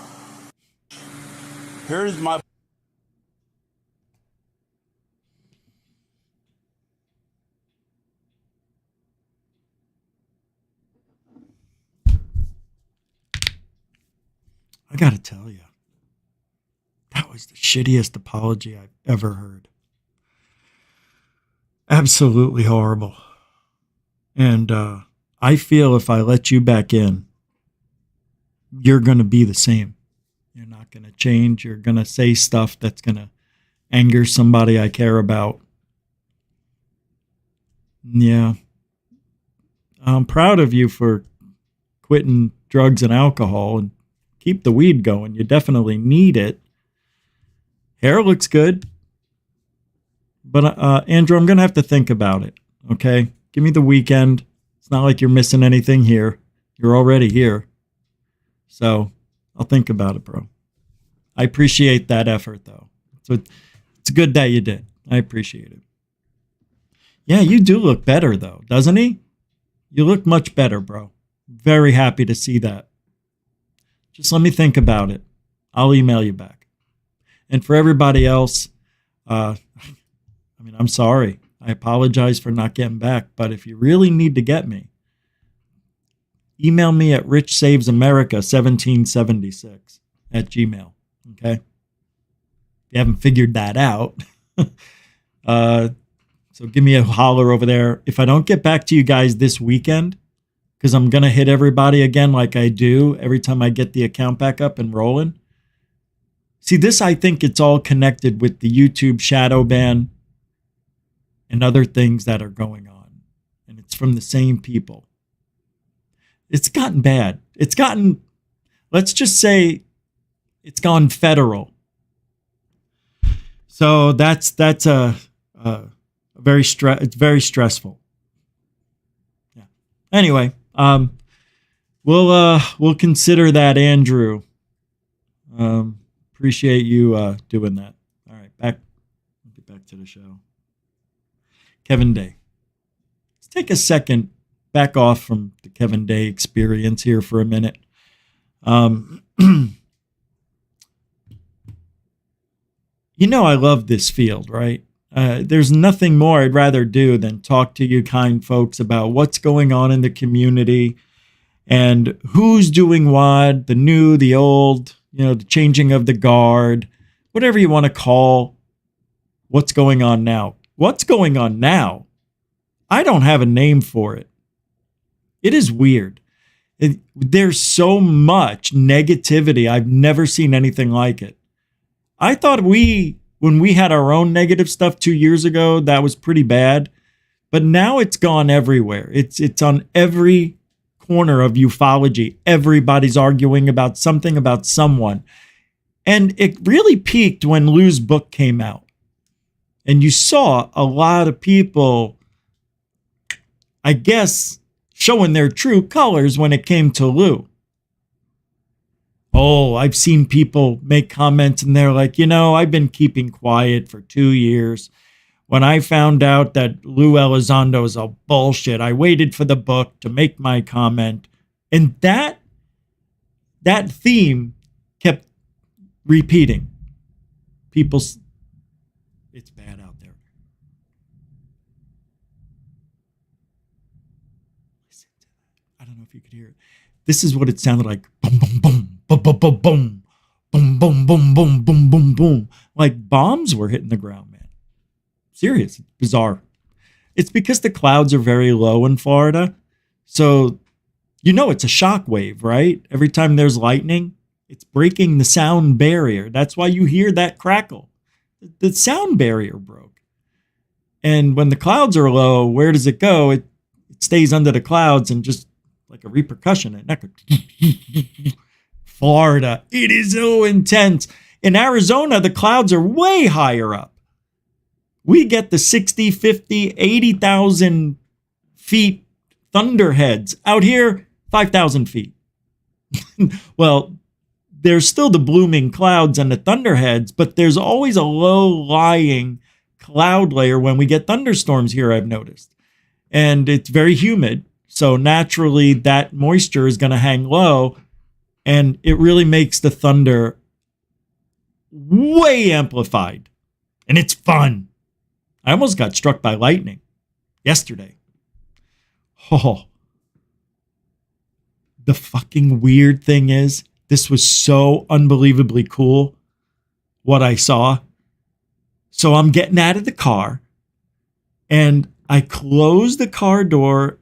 Here's my... I gotta tell you, that was the shittiest apology I've ever heard. Absolutely horrible. And I feel if I let you back in, you're gonna be the same. You're not gonna change. You're gonna say stuff that's gonna anger somebody I care about. Yeah. I'm proud of you for quitting drugs and alcohol and keep the weed going. You definitely need it. Hair looks good. But Andrew, I'm going to have to think about it. Okay? Give me the weekend. It's not like you're missing anything here. You're already here. So I'll think about it, bro. I appreciate that effort, though. So it's good that you did. I appreciate it. Yeah, you do look better, though, doesn't he? You look much better, bro. Very happy to see that. Just let me think about it. I'll email you back. And for everybody else, I'm sorry. I apologize for not getting back. But if you really need to get me, email me at richsavesamerica1776 at Gmail. Okay? If you haven't figured that out, so give me a holler over there. If I don't get back to you guys this weekend, because I'm going to hit everybody again like I do every time I get the account back up and rolling. See, this, I think it's all connected with the YouTube shadow ban and other things that are going on. And it's from the same people. It's gotten bad. It's gotten, let's just say, it's gone federal. So that's it's very stressful. Yeah. Anyway. We'll consider that, Andrew. Appreciate you doing that. All right, get back to the show. Kevin Day. Let's take a second, back off from the Kevin Day experience here for a minute. You know I love this field, right? There's nothing more I'd rather do than talk to you kind folks about what's going on in the community and who's doing what, the new, the old, the changing of the guard, whatever you want to call what's going on now. What's going on now? I don't have a name for it. It is weird. There's so much negativity. I've never seen anything like it. I thought when we had our own negative stuff 2 years ago, that was pretty bad. But now it's gone everywhere. It's on every corner of ufology. Everybody's arguing about something about someone. And it really peaked when Lou's book came out. And you saw a lot of people, I guess, showing their true colors when it came to Lou. Oh, I've seen people make comments and they're like, I've been keeping quiet for 2 years. When I found out that Lou Elizondo is all bullshit, I waited for the book to make my comment. And that theme kept repeating. It's bad out there. Listen to that. I don't know if you could hear it. This is what it sounded like. Boom, boom, boom, boom, boom, boom, boom, boom, boom, boom, boom, boom, boom, boom. Like bombs were hitting the ground, man. Serious. It's bizarre. It's because the clouds are very low in Florida. So, it's a shock wave, right? Every time there's lightning, it's breaking the sound barrier. That's why you hear that crackle. The sound barrier broke. And when the clouds are low, where does it go? It stays under the clouds and just like a repercussion. Florida, it is so intense. In Arizona, the clouds are way higher up. We get the 60, 50, 80,000 feet thunderheads. Out here, 5,000 feet. Well, there's still the blooming clouds and the thunderheads, but there's always a low-lying cloud layer when we get thunderstorms here, I've noticed. And it's very humid, so naturally that moisture is going to hang low, and it really makes the thunder way amplified. And it's fun. I almost got struck by lightning yesterday. Oh. The fucking weird thing is, this was so unbelievably cool, what I saw. So I'm getting out of the car, and I close the car door,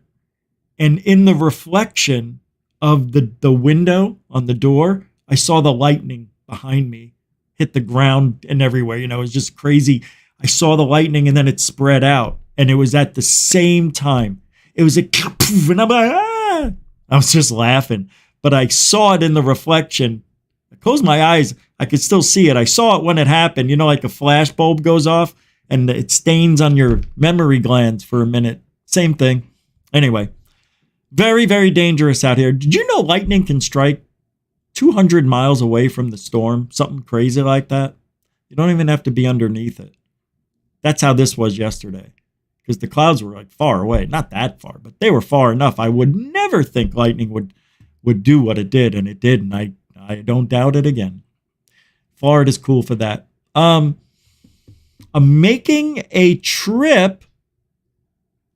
and in the reflection of the window on the door, I saw the lightning behind me hit the ground and everywhere. It was just crazy. I saw the lightning and then it spread out, and it was at the same time. It was a poof, and I'm like, ah! I was just laughing, but I saw it in the reflection. I closed my eyes. I could still see it. I saw it when it happened. Like a flash bulb goes off and it stains on your memory glands for a minute. Same thing. Anyway, very, very dangerous out here. Did you know lightning can strike 200 miles away from the storm? Something crazy like that. You don't even have to be underneath it. That's how this was yesterday, because the clouds were like far away. Not that far, but they were far enough. I would never think lightning would do what it did, and it did, and I don't doubt it again. Florida's cool for that. I'm making a trip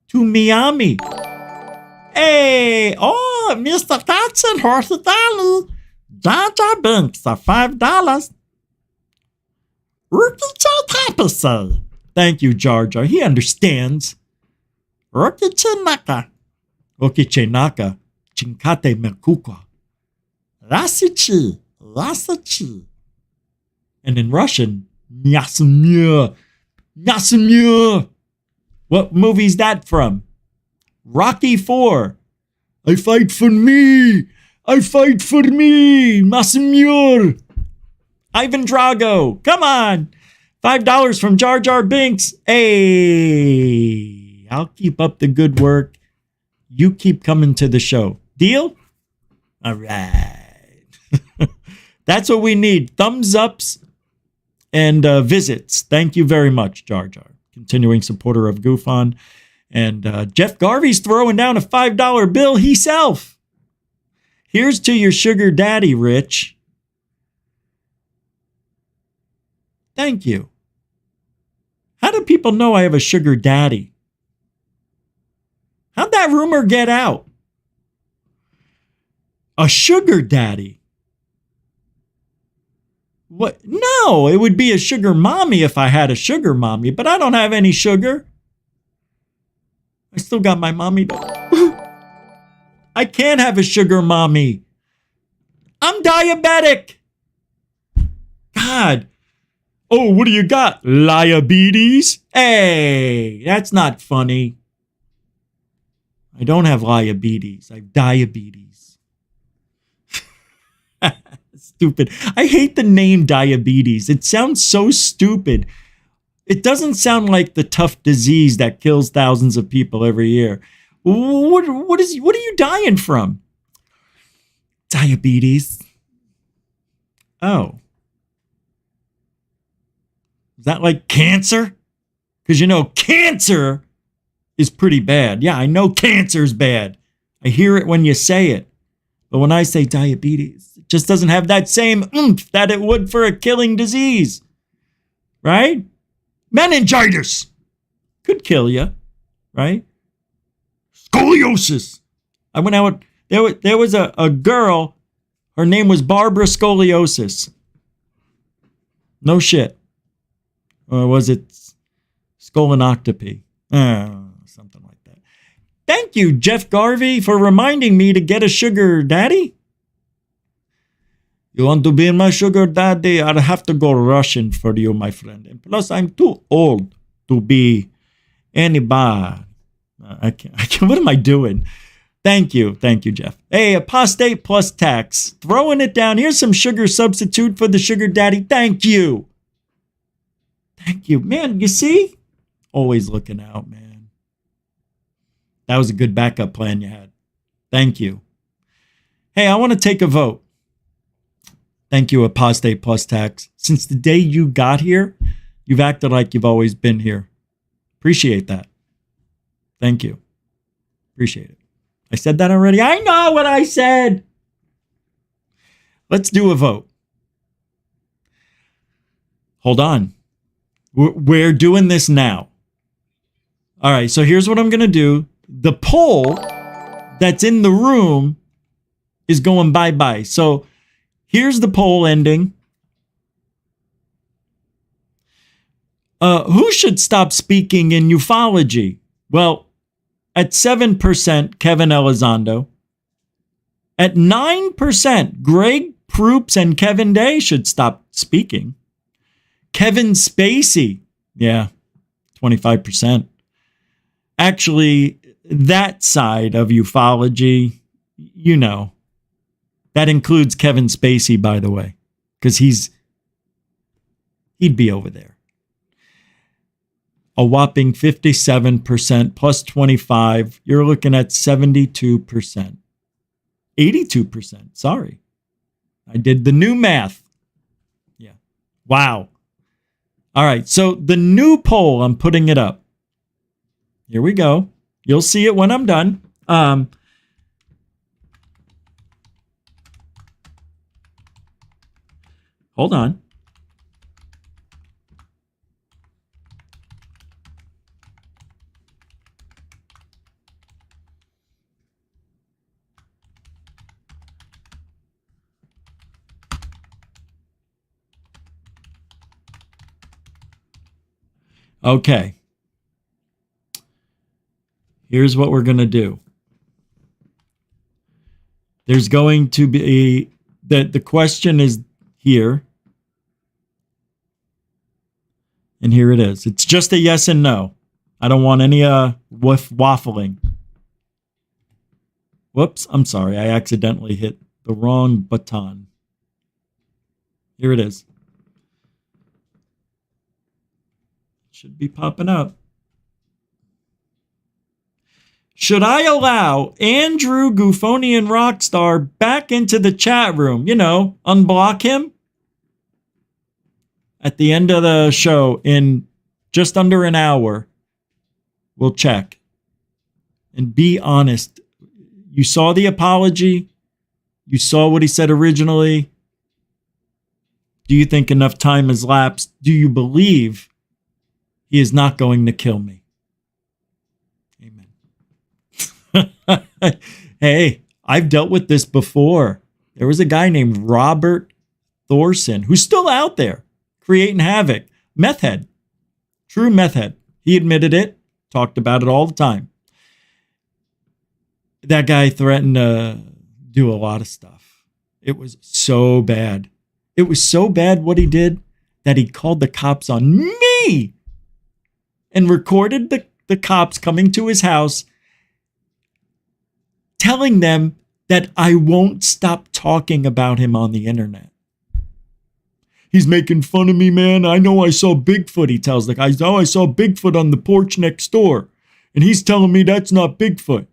to Miami. Hey, Mr. Tatson, Horsey Dolly, Jar Jar Binks for $5. Rookie Chay. Thank you, Jar Jar. He understands. Rookie Chinaka. Rookie Chinaka. Chinkate Mekukwa. Rasichi. Rasichi. And in Russian, Nyasumya. Nyasumya. What movie's that from? Rocky IV. I fight for me. I fight for me. Masimur. Ivan Drago. Come on. $5 from Jar Jar Binks. Hey, I'll keep up the good work. You keep coming to the show. Deal? All right. That's what we need. Thumbs ups and visits. Thank you very much, Jar Jar. Continuing supporter of GUFON. And Jeff Garvey's throwing down a $5 bill himself. Here's to your sugar daddy, Rich. Thank you. How do people know I have a sugar daddy? How'd that rumor get out? A sugar daddy? What? No, it would be a sugar mommy if I had a sugar mommy, but I don't have any sugar. I still got my mommy though. I can't have a sugar mommy. I'm diabetic. God. Oh, what do you got? Diabetes? Hey, that's not funny. I don't have diabetes. I have diabetes. Stupid. I hate the name diabetes. It sounds so stupid. It doesn't sound like the tough disease that kills thousands of people every year. What are you dying from? Diabetes. Oh. Is that like cancer? Because you know, cancer is pretty bad. Yeah, I know cancer's bad. I hear it when you say it. But when I say diabetes, it just doesn't have that same oomph that it would for a killing disease. Right? Meningitis could kill you. Right? Scoliosis. I went out, there was a girl, her name was Barbara Scoliosis. No shit. Or was it Scolonoctopy? Something like that. Thank you, Jeff Garvey, for reminding me to get a sugar daddy. You want to be my sugar daddy? I'd have to go Russian for you, my friend. And plus, I'm too old to be anybody. I can't. What am I doing? Thank you, Jeff. Hey, apostate plus tax. Throwing it down. Here's some sugar substitute for the sugar daddy. Thank you. Thank you. Man, you see? Always looking out, man. That was a good backup plan you had. Thank you. Hey, I want to take a vote. Thank you, apostate plus tax. Since the day you got here, you've acted like you've always been here. Appreciate that. Thank you. Appreciate it. I said that already. I know what I said. Let's do a vote. Hold on. We're doing this now. All right, so here's what I'm going to do. The poll that's in the room is going bye-bye. So here's the poll ending. Who should stop speaking in ufology? Well, at 7%, Kevin Elizondo. At 9%, Greg Proops and Kevin Day should stop speaking. Kevin Spacey, yeah, 25%. Actually, that side of ufology, you know, that includes Kevin Spacey, by the way, because he'd be over there. A whopping 57% plus 25. You're looking at 72%. 82%. Sorry. I did the new math. Yeah. Wow. All right. So the new poll, I'm putting it up. Here we go. You'll see it when I'm done. Hold on. Okay. Here's what we're going to do. There's going to be the question is here. And here it is. It's just a yes and no. I don't want any waffling. Whoops, I'm sorry. I accidentally hit the wrong button. Here it is. Should be popping up. Should I allow Andrew Gufonian Rockstar back into the chat room? You know, unblock him? At the end of the show, in just under an hour, we'll check. And be honest. You saw the apology. You saw what he said originally. Do you think enough time has lapsed? Do you believe he is not going to kill me? Amen. Hey, I've dealt with this before. There was a guy named Robert Thorson who's still out there creating havoc. Meth head. True meth head. He admitted it. Talked about it all the time. That guy threatened to do a lot of stuff. It was so bad. It was so bad what he did that he called the cops on me and recorded the cops coming to his house telling them that I won't stop talking about him on the internet. He's making fun of me, man. I know I saw Bigfoot, he tells the guys. Oh, I saw Bigfoot on the porch next door. And he's telling me that's not Bigfoot.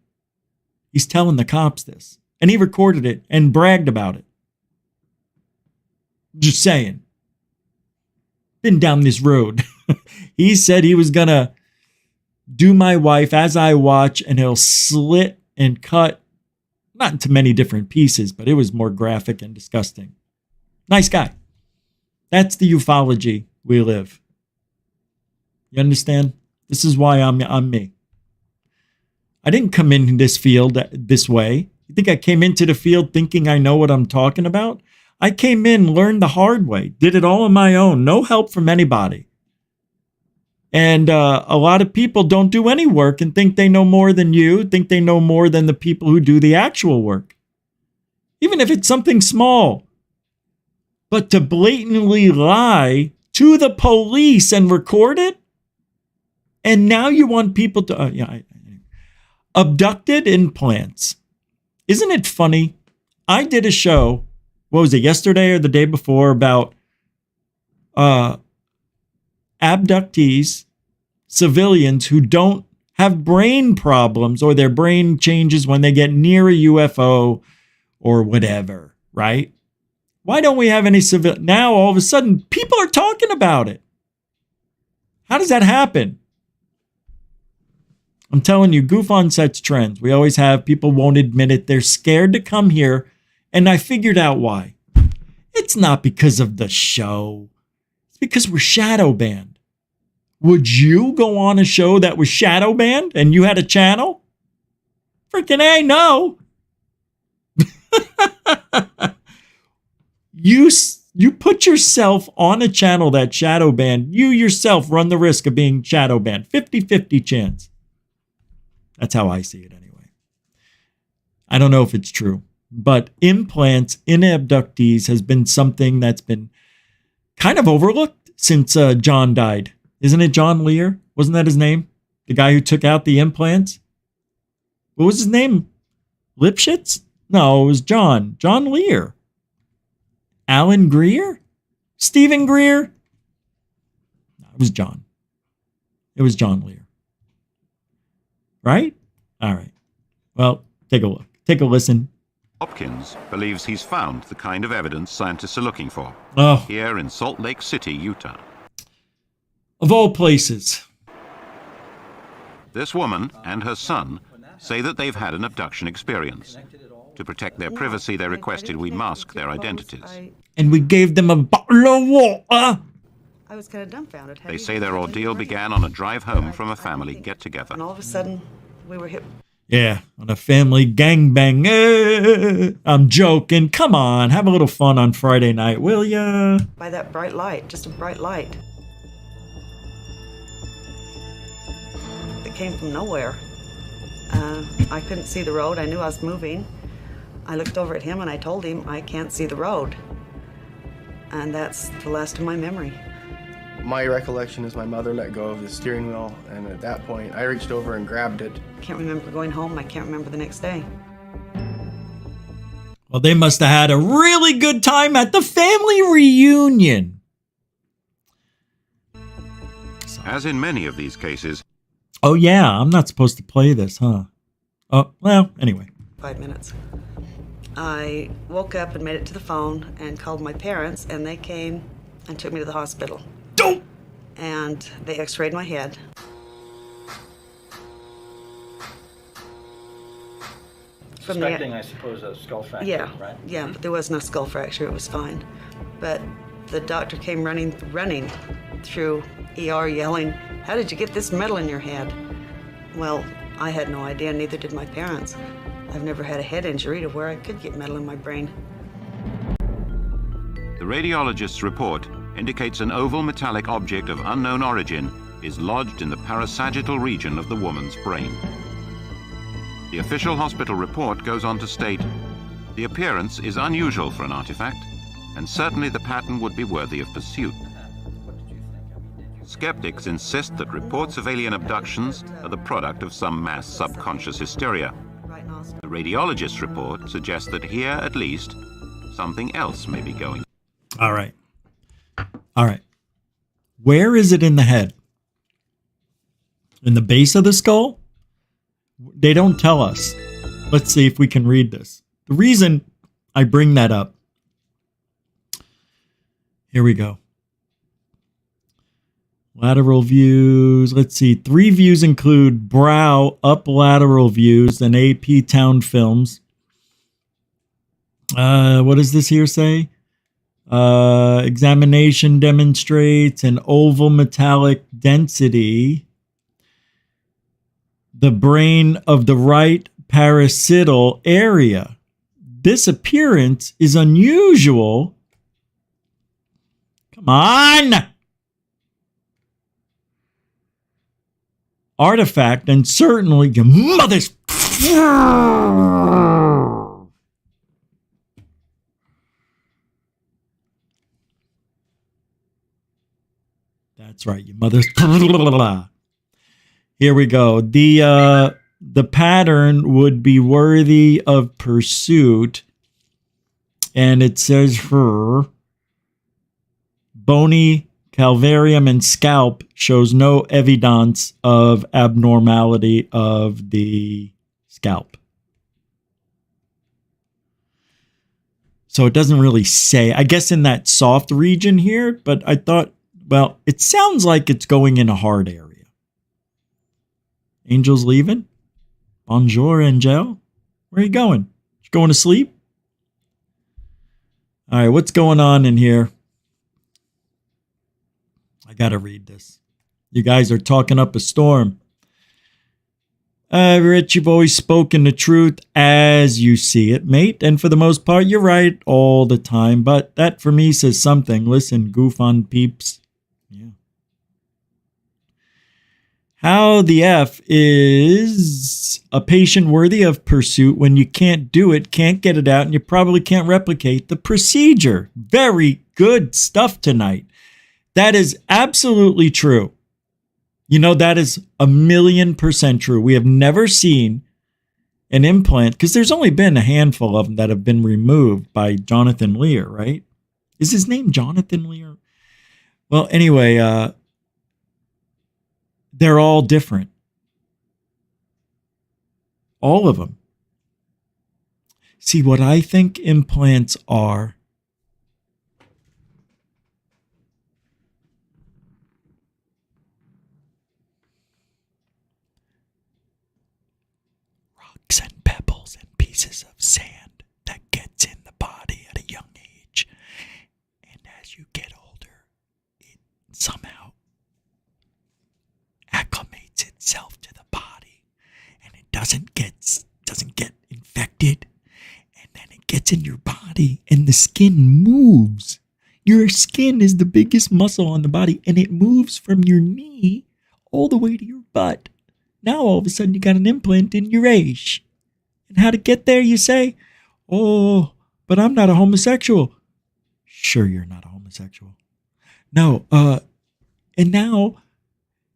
He's telling the cops this. And he recorded it and bragged about it. Just saying. Been down this road. He said he was going to do my wife as I watch, and he'll slit and cut, not into many different pieces, but it was more graphic and disgusting. Nice guy. That's the ufology we live. You understand? This is why I'm me. I didn't come in this field this way. You think I came into the field thinking I know what I'm talking about? I came in, learned the hard way, did it all on my own, no help from anybody. And a lot of people don't do any work and think they know more than you, think they know more than the people who do the actual work. Even if it's something small. But to blatantly lie to the police and record it? And now you want people to... abducted implants. Isn't it funny? I did a show, what was it, yesterday or the day before, about abductees, civilians who don't have brain problems or their brain changes when they get near a UFO or whatever, right? Why don't we have any civil... Now, all of a sudden, people are talking about it. How does that happen? I'm telling you, GUFON sets trends. We always have. People won't admit it. They're scared to come here. And I figured out why. It's not because of the show. It's because we're shadow banned. Would you go on a show that was shadow banned and you had a channel? Freaking A, no. You put yourself on a channel that's shadow banned. You yourself run the risk of being shadow banned. 50-50 chance. That's how I see it anyway. I don't know if it's true, but implants in abductees has been something that's been kind of overlooked since John died. Isn't it John Lear? Wasn't that his name? The guy who took out the implants? What was his name? Lipschitz? No, it was John. John Lear. Alan Greer? Stephen Greer? No, it was John. It was John Lear. Right? All right. Well, take a look. Take a listen. Hopkins believes he's found the kind of evidence scientists are looking for. Oh. Here in Salt Lake City, Utah. Of all places. This woman and her son say that they've had an abduction experience. To protect their privacy, they requested we mask their identities. And we gave them a bottle of water. I was kind of dumbfounded. They say their ordeal began on a drive home from a family get-together. And all of a sudden, we were hit. Yeah, on a family gangbang. I'm joking. Come on, have a little fun on Friday night, will ya? By that bright light, just a bright light. It came from nowhere. I couldn't see the road. I knew I was moving. I looked over at him and I told him I can't see the road. And that's the last of my memory. My recollection is my mother let go of the steering wheel, and at that point, I reached over and grabbed it. I can't remember going home. I can't remember the next day. Well, they must have had a really good time at the family reunion. As in many of these cases. Oh, yeah, I'm not supposed to play this, huh? Oh, well, anyway. 5 minutes. I woke up and made it to the phone and called my parents, and they came and took me to the hospital. Don't! And they x-rayed my head. Suspecting, I suppose, a skull fracture, yeah, right? Yeah, but there was no skull fracture. It was fine. But the doctor came running through ER yelling, "How did you get this metal in your head?" Well, I had no idea, neither did my parents. I've never had a head injury to where I could get metal in my brain. The radiologist's report indicates an oval metallic object of unknown origin is lodged in the parasagittal region of the woman's brain. The official hospital report goes on to state, the appearance is unusual for an artifact, and certainly the pattern would be worthy of pursuit. Skeptics insist that reports of alien abductions are the product of some mass subconscious hysteria. The radiologist's report suggests that here, at least, something else may be going. All right. All right. Where is it in the head? In the base of the skull? They don't tell us. Let's see if we can read this. The reason I bring that up, Here we go. Lateral views. Let's see. 3 views include brow up lateral views and AP Town Films. What does this here say? Examination demonstrates an oval metallic density. The brain of the right parietal area. This appearance is unusual. Come on! Artifact and certainly your mother's. That's right, your mother's. Here we go. The pattern would be worthy of pursuit, and it says her bony calvarium and scalp shows no evidence of abnormality of the scalp. So it doesn't really say, I guess in that soft region here, but I thought, well, it sounds like it's going in a hard area. Angel's leaving? Bonjour, Angel. Where are you going? You going to sleep? All right, what's going on in here? I got to read this. You guys are talking up a storm. Rich, you've always spoken the truth as you see it, mate. And for the most part, you're right all the time. But that for me says something. Listen, GUFON peeps. Yeah. How the F is a patient worthy of pursuit when you can't do it, can't get it out, and you probably can't replicate the procedure. Very good stuff tonight. That is absolutely true. You know, that is 1,000,000% true. We have never seen an implant, because there's only been a handful of them that have been removed by Jonathan Lear, right? Is his name Jonathan Lear? Well, anyway, they're all different. All of them. See, what I think implants are, rocks and pebbles and pieces of sand that gets in the body at a young age. And as you get older, it somehow acclimates itself to the body, and it doesn't get infected, and then it gets in your body and the skin moves. Your skin is the biggest muscle on the body, and it moves from your knee all the way to your butt. Now all of a sudden you got an implant in your age. And how to get there, you say? Oh, but I'm not a homosexual. Sure, you're not a homosexual. No, and now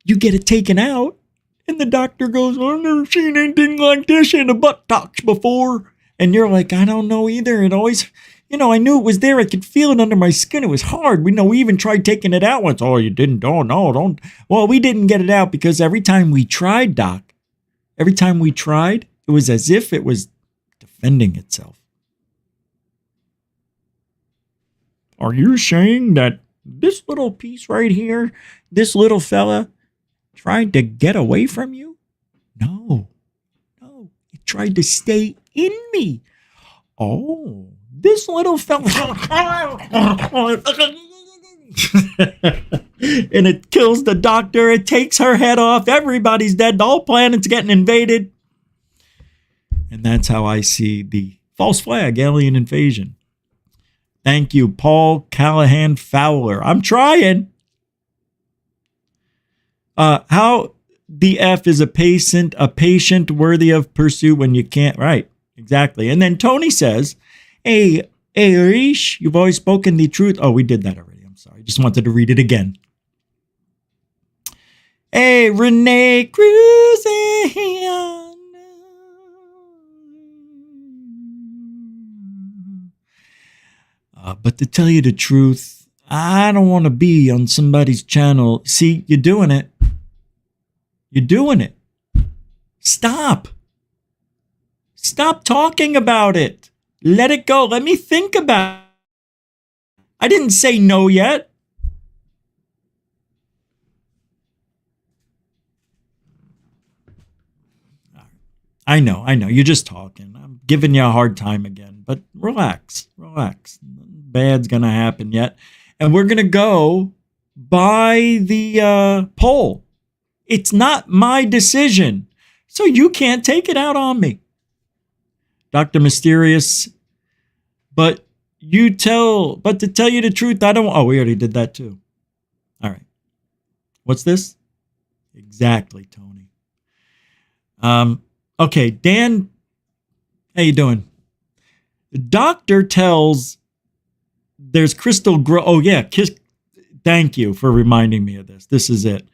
you get it taken out, and the doctor goes, I've never seen anything like this in a buttocks before. And you're like, I don't know either. It always, I knew it was there. I could feel it under my skin. It was hard. We even tried taking it out once. Oh, you didn't? Oh, no, don't. Well, we didn't get it out because every time we tried, Doc, it was as if it was defending itself. Are you saying that this little piece right here, this little fella, tried to get away from you? No, it tried to stay in me. Oh, this little fella. And it kills the doctor. It takes her head off. Everybody's dead. The whole planet's getting invaded. And that's how I see the false flag alien invasion. Thank you, Paul Callahan Fowler. I'm trying. How the F is a patient worthy of pursuit when you can't. Right, exactly. And then Tony says, hey, Rish, you've always spoken the truth. Oh, we did that already. I'm sorry. Just wanted to read it again. Hey, Renee Cruzan. But to tell you the truth, I don't want to be on somebody's channel. See, you're doing it. You're doing it. Stop. Stop talking about it. Let it go. Let me think about it. I didn't say no yet. I know. You're just talking. I'm giving you a hard time again, but relax. Bad's going to happen yet. And we're going to go by the poll. It's not my decision, so you can't take it out on me. Dr. Mysterious, but to tell you the truth, I don't. Oh, we already did that too. All right. What's this? Exactly, Tony. Okay, Dan, how you doing? The doctor tells there's crystal growth. Oh, yeah. Thank you for reminding me of this. This is it.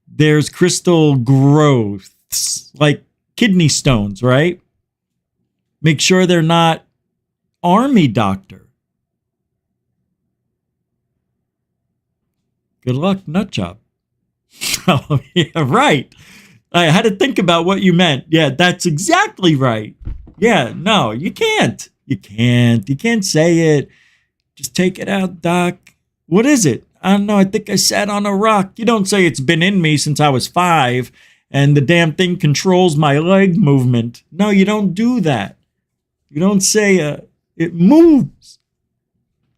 There's crystal growths, like kidney stones, right? Make sure they're not army doctor. Good luck, nut job. Oh, yeah, right. I had to think about what you meant. Yeah, that's exactly right. Yeah, no, you can't. You can't say it. Just take it out, Doc. What is it? I don't know. I think I sat on a rock. You don't say it's been in me since I was 5 and the damn thing controls my leg movement. No, you don't do that. You don't say it moves.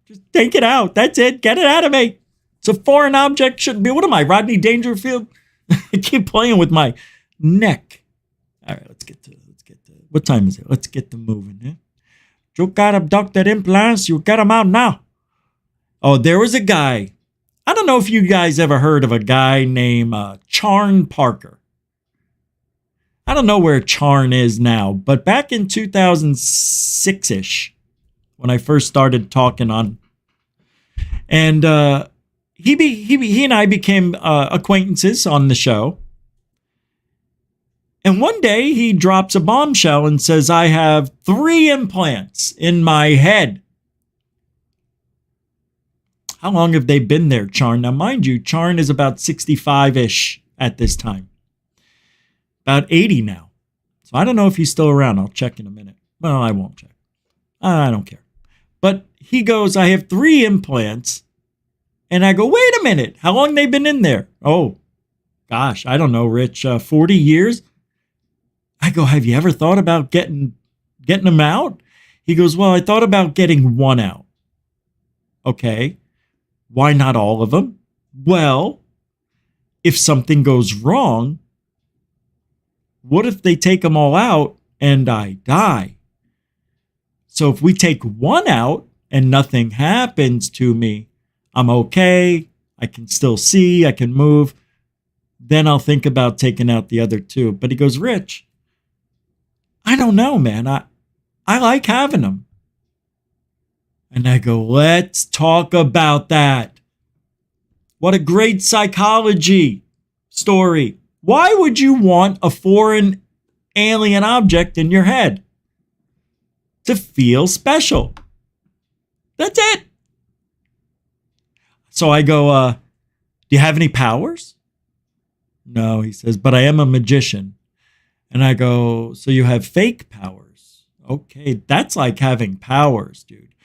Just take it out. That's it. Get it out of me. It's a foreign object. Shouldn't be. What am I, Rodney Dangerfield? I keep playing with my neck. All right, let's get to what time is it? Let's get to moving. Eh? You got abducted implants. You get them out now. Oh, there was a guy. I don't know if you guys ever heard of a guy named Charn Parker. I don't know where Charn is now, but back in 2006-ish, when I first started talking on, and he and I became acquaintances on the show. And one day he drops a bombshell and says, I have 3 implants in my head. How long have they been there, Charn? Now, mind you, Charn is about 65-ish at this time. About 80 now. So I don't know if he's still around. I'll check in a minute. Well, I won't check. I don't care. But he goes, I have 3 implants. And I go, wait a minute. How long they been in there? Oh, gosh, I don't know, Rich. 40 years? I go, have you ever thought about getting them out? He goes, well, I thought about getting 1 out. Okay. Why not all of them? Well, if something goes wrong, what if they take them all out and I die? So if we take 1 out and nothing happens to me, I'm okay, I can still see, I can move, then I'll think about taking out the other 2. But he goes, Rich, I don't know, man. I like having them. And I go, let's talk about that. What a great psychology story. Why would you want a foreign alien object in your head? To feel special. That's it. So I go, do you have any powers? No, he says, but I am a magician. And I go, so you have fake powers. Okay, that's like having powers, dude.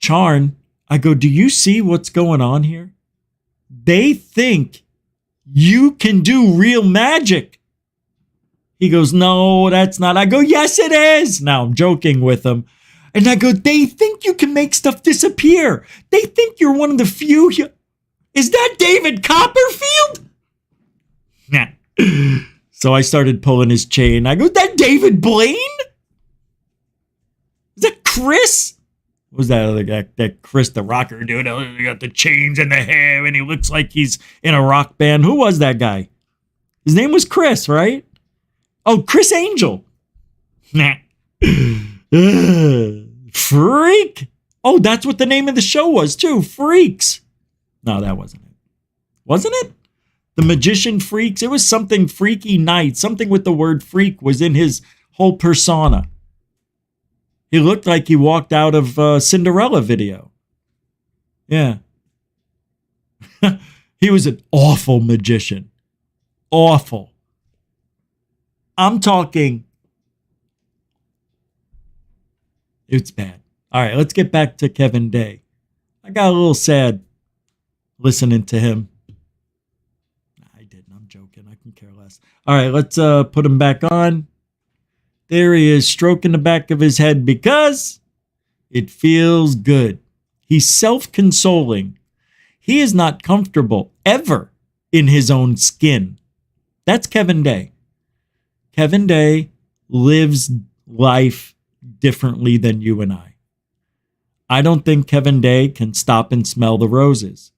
Charn, I go, do you see what's going on here? They think you can do real magic. He goes, no, that's not. I go, yes, it is. Now I'm joking with him. And I go, they think you can make stuff disappear. They think you're one of the few. Is that David Copperfield? Nah. So I started pulling his chain. I go, is that David Blaine? Is that Chris? What was that other guy? That Chris the rocker dude? He got the chains and the hair and he looks like he's in a rock band. Who was that guy? His name was Chris, right? Oh, Chris Angel. Nah. Freak. Oh, that's what the name of the show was too. Freaks. No, that wasn't it. Wasn't it? The Magician Freaks. It was something Freaky Night. Something with the word freak was in his whole persona. He looked like he walked out of a Cinderella video. Yeah. He was an awful magician. Awful. I'm talking. It's bad. All right, let's get back to Kevin Day. I got a little sad listening to him. I didn't. I'm joking. I can care less. All right, let's put him back on. There he is, stroking the back of his head because it feels good. He's self-consoling. He is not comfortable ever in his own skin. That's Kevin Day. Kevin Day lives life differently than you and I. I don't think Kevin Day can stop and smell the roses.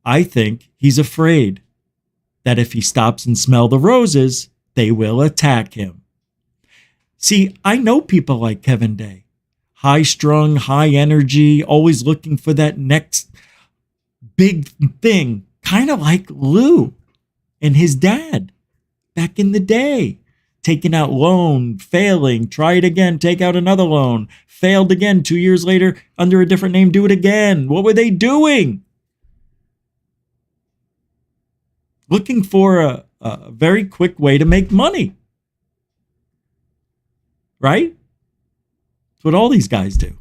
I think he's afraid that if he stops and smells the roses, they will attack him. See, I know people like Kevin Day. High-strung, high energy, always looking for that next big thing. Kind of like Lou and his dad back in the day. Taking out loan, failing, try it again, take out another loan, failed again 2 years later under a different name, do it again. What were they doing? Looking for a very quick way to make money. Right? That's what all these guys do.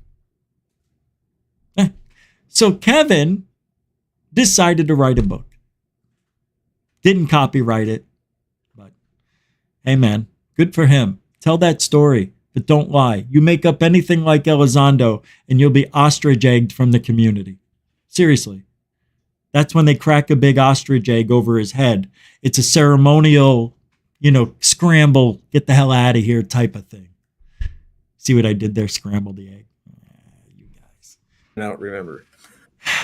So Kevin decided to write a book. Didn't copyright it. But hey man, good for him. Tell that story, but don't lie. You make up anything like Elizondo and you'll be ostrich egged from the community. Seriously. That's when they crack a big ostrich egg over his head. It's a ceremonial, scramble, get the hell out of here type of thing. See what I did there? Scramble the egg. You guys. I don't remember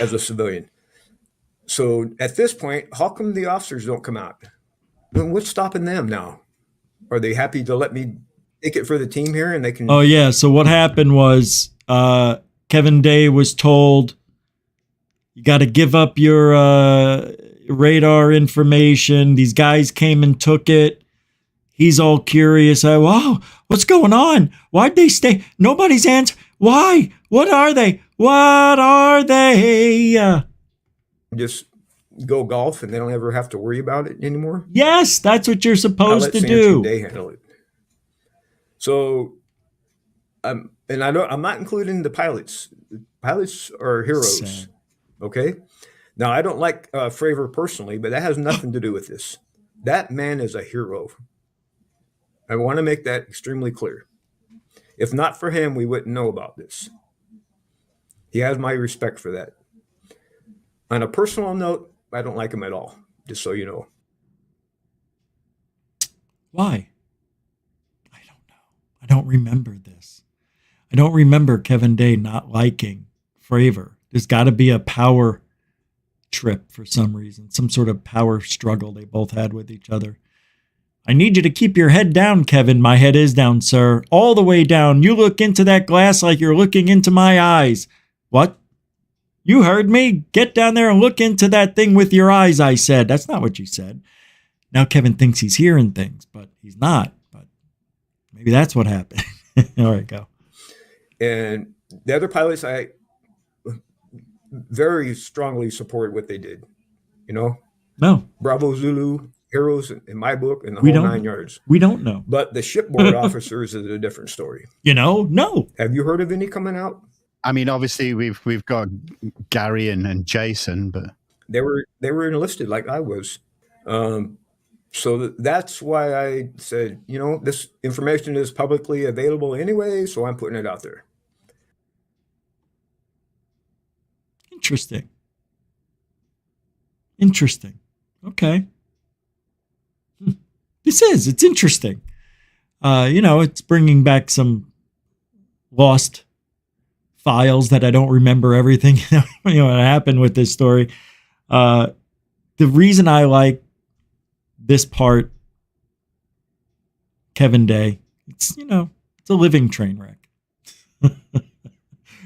as a civilian. So at this point, how come the officers don't come out? What's stopping them now? Are they happy to let me take it for the team here and they can? Oh, yeah. So what happened was Kevin Day was told, you got to give up your radar information. These guys came and took it. He's all curious. Wow, what's going on? Why'd they stay? Nobody's answer. Why? What are they? What are they? Just go golf and they don't ever have to worry about it anymore? Yes, that's what you're supposed to do. They handle it. So, and I'm not including the pilots. Pilots are heroes. Sad. Okay. Now, I don't like Fravor personally, but that has nothing to do with this. That man is a hero. I want to make that extremely clear. If not for him, we wouldn't know about this. He has my respect for that. On a personal note, I don't like him at all, just so you know. Why? I don't know. I don't remember this. I don't remember Kevin Day not liking Fravor. There's got to be a power trip for some reason, some sort of power struggle they both had with each other. I need you to keep your head down, Kevin. My head is down, sir. All the way down. You look into that glass like you're looking into my eyes. What? You heard me? Get down there and look into that thing with your eyes, I said. That's not what you said. Now Kevin thinks he's hearing things, but he's not. But maybe that's what happened. All right, go. And the other pilots, I very strongly support what they did. No. Bravo Zulu, heroes in my book, and the whole 9 yards. We don't know. But the shipboard officers is a different story. No. Have you heard of any coming out? I mean, obviously we've got Gary and Jason, but they were enlisted like I was. So that's why I said, this information is publicly available anyway, so I'm putting it out there. Interesting. Okay. It's interesting. It's bringing back some lost files that I don't remember everything what happened with this story. The reason I like this part, Kevin Day, it's a living train wreck.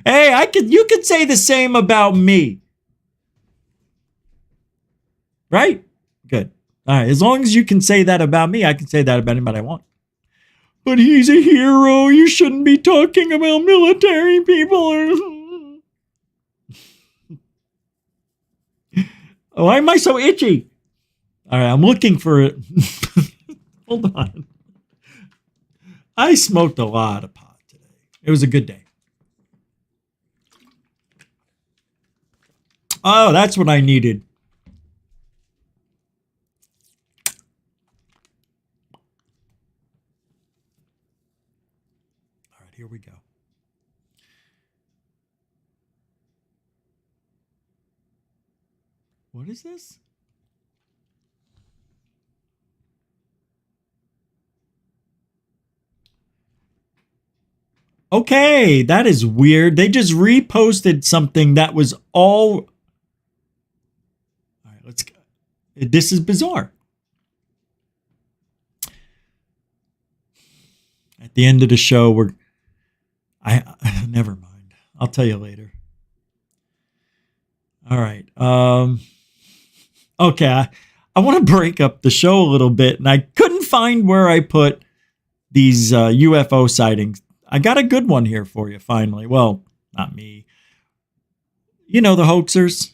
Hey, you could say the same about me. Right? Good. All right. As long as you can say that about me, I can say that about anybody I want. But he's a hero. You shouldn't be talking about military people. Why am I so itchy? All right, I'm looking for it. Hold on. I smoked a lot of pot today. It was a good day. Oh, that's what I needed. All right, here we go. What is this? Okay, that is weird. They just reposted something that was all right, let's go. This is bizarre. At the end of the show, never mind. I'll tell you later. All right. Okay, I want to break up the show a little bit, and I couldn't find where I put these UFO sightings. I got a good one here for you, finally. Well, not me. You know, the hoaxers.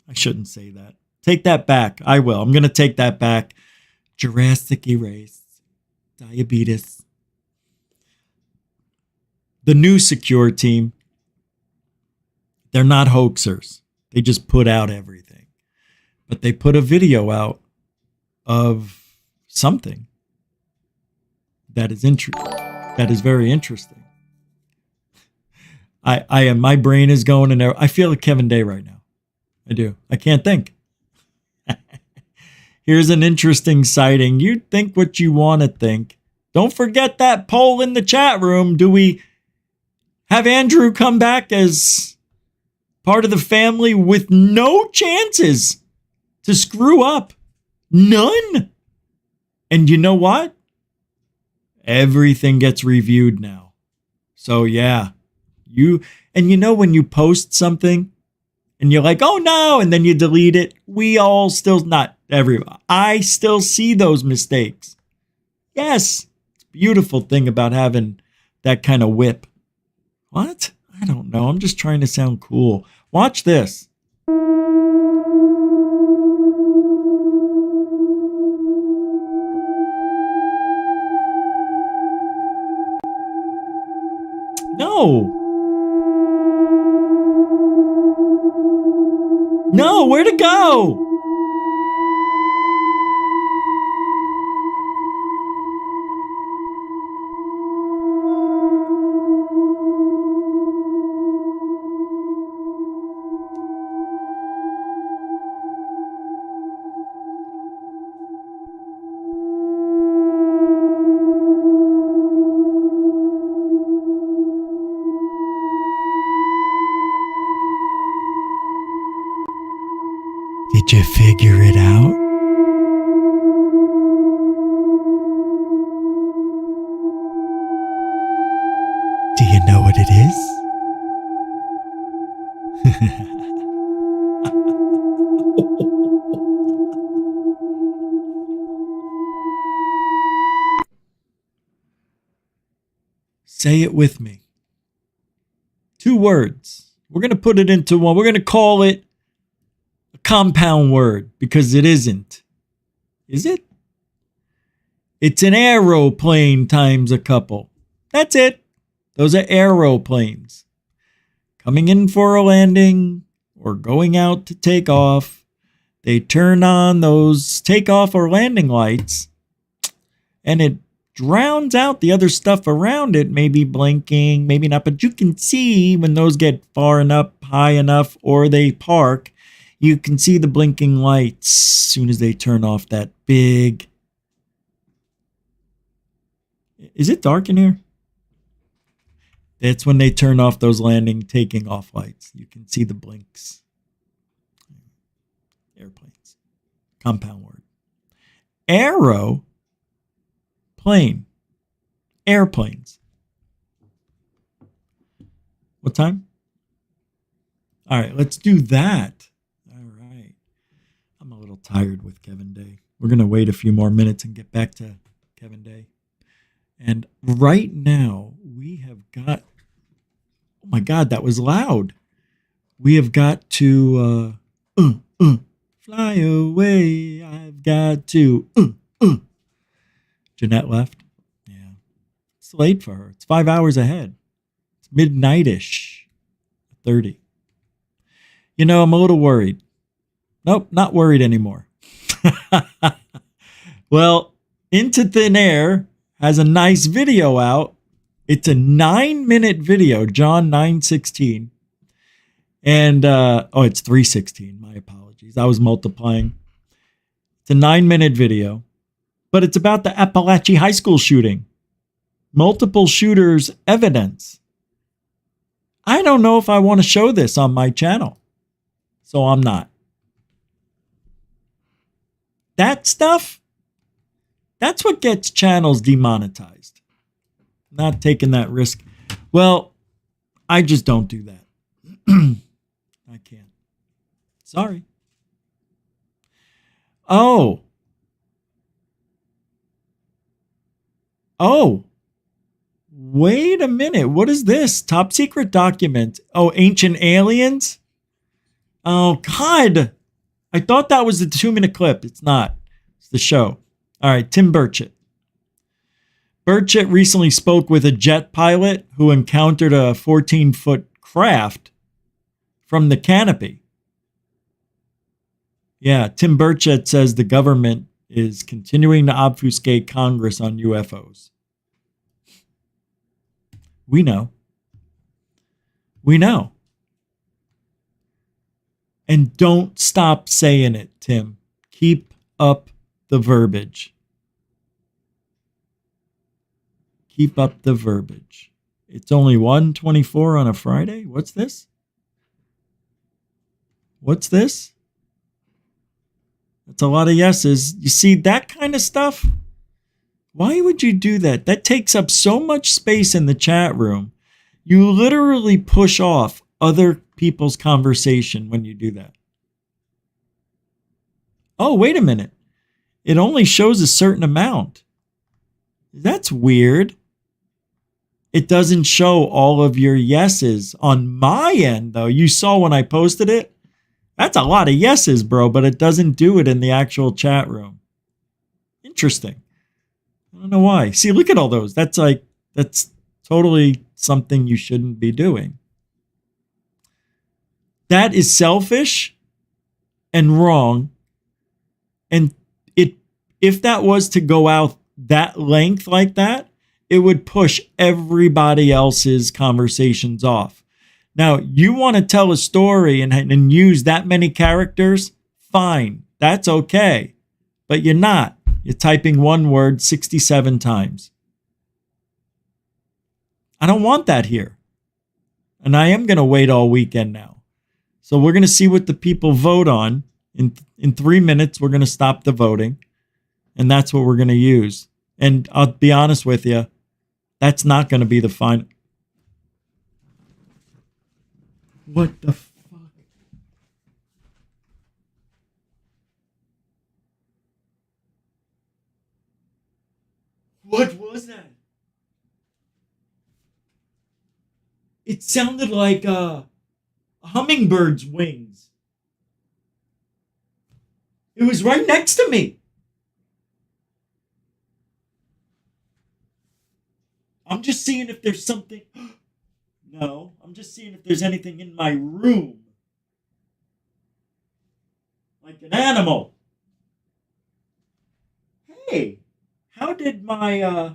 I shouldn't say that. Take that back. I will. I'm going to take that back. Jurassic erase. Diabetes. The new secure team. They're not hoaxers. They just put out everything. But they put a video out of something that is very interesting. I am. My brain is going in there. I feel like Kevin Day right now. I do. I can't think. Here's an interesting sighting. You think what you want to think. Don't forget that poll in the chat room. Do we have Andrew come back as part of the family with no chances to screw up? None. And you know what? Everything gets reviewed now. So yeah, you know when you post something and you're like, oh no, and then you delete it, we all still, not everyone, I still see those mistakes. Yes, it's a beautiful thing about having that kind of whip. What? I don't know. I'm just trying to sound cool. Watch this. No. No, where'd it go? Did you figure it out? Do you know what it is? Say it with me. 2 words. We're going to put it into one. We're going to call it a compound word because it isn't. Is it? It's an aeroplane times a couple. That's it. Those are aeroplanes. Coming in for a landing or going out to take off. They turn on those takeoff or landing lights and it drowns out the other stuff around it, maybe blinking, maybe not, but you can see when those get far enough, high enough, or they park, you can see the blinking lights as soon as they turn off that big... Is it dark in here? That's when they turn off those landing, taking off lights. You can see the blinks. Airplanes. Compound word. Aero. Plane. Airplanes. What time? All right, let's do that. All right. I'm a little tired with Kevin Day. We're going to wait a few more minutes and get back to Kevin Day. And right now, we have got... Oh my God, that was loud. We have got to... fly away. I've got to... Jeanette left. Yeah. It's late for her. It's 5 hours ahead. It's midnight-ish. 30. You know, I'm a little worried. Nope, not worried anymore. Well, Into Thin Air has a nice video out. It's a 9-minute video, John 9:16. And, it's 3:16. My apologies. I was multiplying. It's a 9-minute video, but it's about the Appalachia High School shooting. Multiple shooters evidence. I don't know if I want to show this on my channel, so I'm not. That stuff, that's what gets channels demonetized. Not taking that risk. Well, I just don't do that. I can't. Sorry. Oh, wait a minute. What is this? Top secret document. Oh, ancient aliens? Oh, God. I thought that was the 2-minute clip. It's not. It's the show. All right, Tim Burchett. Burchett recently spoke with a jet pilot who encountered a 14-foot craft from the canopy. Yeah, Tim Burchett says the government is continuing to obfuscate Congress on UFOs. We know. We know. And don't stop saying it, Tim. Keep up the verbiage. Keep up the verbiage. It's only 1:24 on a Friday? What's this? What's this? That's a lot of yeses. You see, that kind of stuff? Why would you do that? That takes up so much space in the chat room. You literally push off other people's conversation when you do that. Oh, wait a minute. It only shows a certain amount. That's weird. It doesn't show all of your yeses on my end, though. You saw when I posted it? That's a lot of yeses, bro, but it doesn't do it in the actual chat room. Interesting. I don't know why. See, look at all those. That's totally something you shouldn't be doing. That is selfish and wrong. And if that was to go out that length like that, it would push everybody else's conversations off. Now, you want to tell a story and use that many characters? Fine. That's okay. But you're not. You're typing one word 67 times. I don't want that here. And I am going to wait all weekend now. So we're going to see what the people vote on. In 3 minutes, we're going to stop the voting. And that's what we're going to use. And I'll be honest with you, that's not going to be the final. What the fuck? What was that? It sounded like a hummingbird's wings. It was right next to me. I'm just seeing if there's something. No, I'm just seeing if there's anything in my room. Like an animal. Hey, how did my,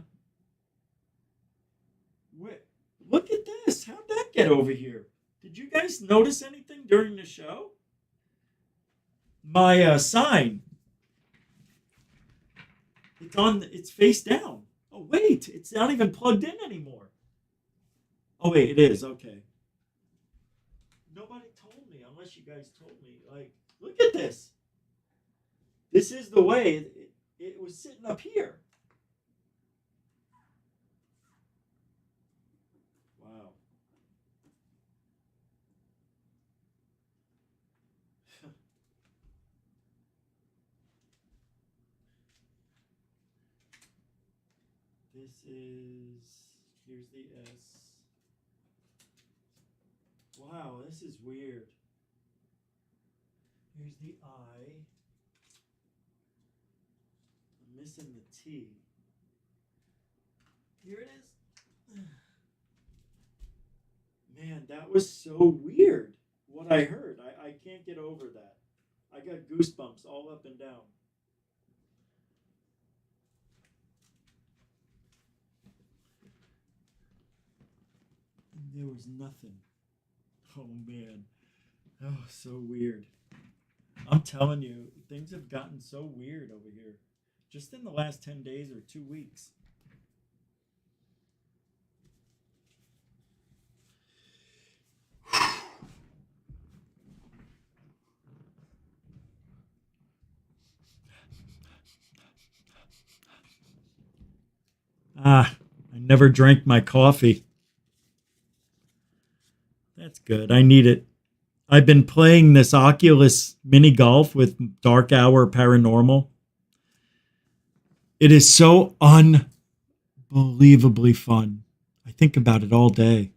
look at this. How'd that get over here? Did you guys notice anything during the show? My sign. It's face down. Oh, wait, it's not even plugged in anymore. Oh, wait, it is. Okay. Nobody told me, unless you guys told me. Like, look at this. This is the way it was sitting up here. Wow. Here's the S. Wow, this is weird. Here's the I. I'm missing the T. Here it is. Man, that was so weird what I heard. I can't get over that. I got goosebumps all up and down. There was nothing. Oh, man. Oh, so weird. I'm telling you, things have gotten so weird over here. Just in the last 10 days or 2 weeks. I never drank my coffee. That's good. I need it. I've been playing this Oculus mini golf with Dark Hour Paranormal. It is so unbelievably fun. I think about it all day.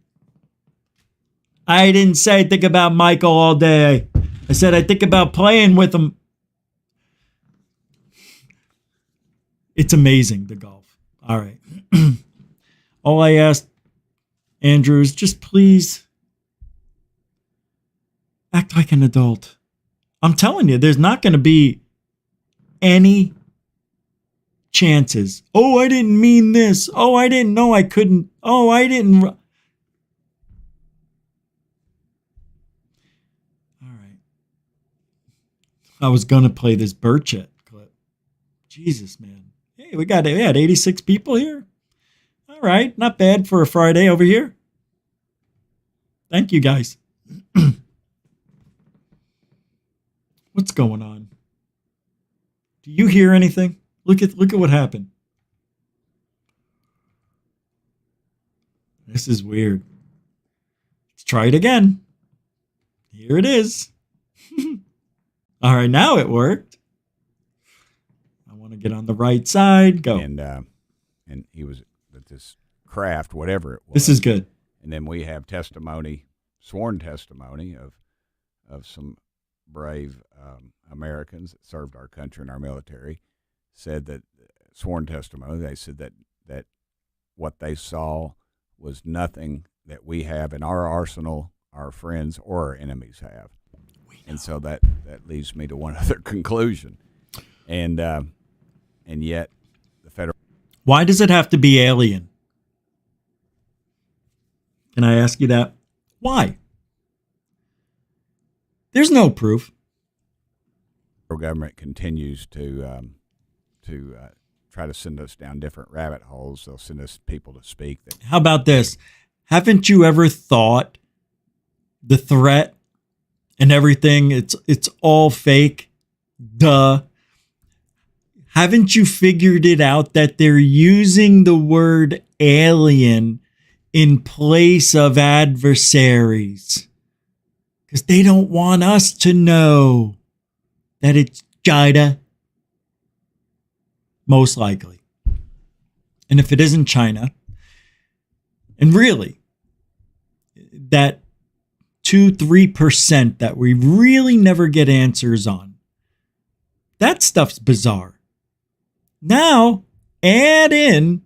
I didn't say I think about Michael all day. I said I think about playing with him. It's amazing, the golf. All right. All I ask, Andrew, is just please act like an adult. I'm telling you, there's not going to be any chances. Oh, I didn't mean this. Oh, I didn't know I couldn't. Oh, I didn't. All right. I was going to play this Burchett clip. Jesus, man. Hey, we had 86 people here. All right. Not bad for a Friday over here. Thank you, guys. What's going on? Do you hear anything? Look at what happened. This is weird. Let's try it again. Here it is. All right, now it worked. I want to get on the right side. Go. And he was at this craft, whatever it was. This is good. And then we have testimony, sworn testimony of some brave Americans that served our country and our military, said that sworn testimony. They said that what they saw was nothing that we have in our arsenal, our friends or our enemies have. And so that leads me to one other conclusion. And yet the federal. Why does it have to be alien? Can I ask you that? Why? There's no proof. The government continues to try to send us down different rabbit holes. They'll send us people to speak. How about this? Haven't you ever thought the threat and everything, it's all fake? Duh. Haven't you figured it out that they're using the word alien in place of adversaries? Because they don't want us to know that it's China. Most likely. And if it isn't China, and really, that 2-3% that we really never get answers on, that stuff's bizarre. Now, add in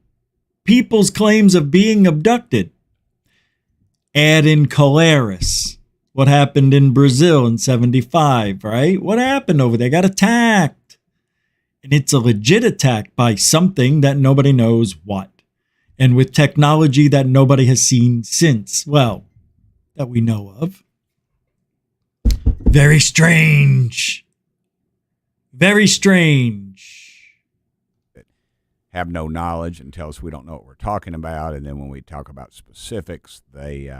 people's claims of being abducted. Add in Colares. What happened in Brazil in 75, right? What happened over there? Got attacked. And it's a legit attack by something that nobody knows what. And with technology that nobody has seen since. Well, that we know of. Very strange. Very strange. Have no knowledge and tell us we don't know what we're talking about. And then when we talk about specifics, they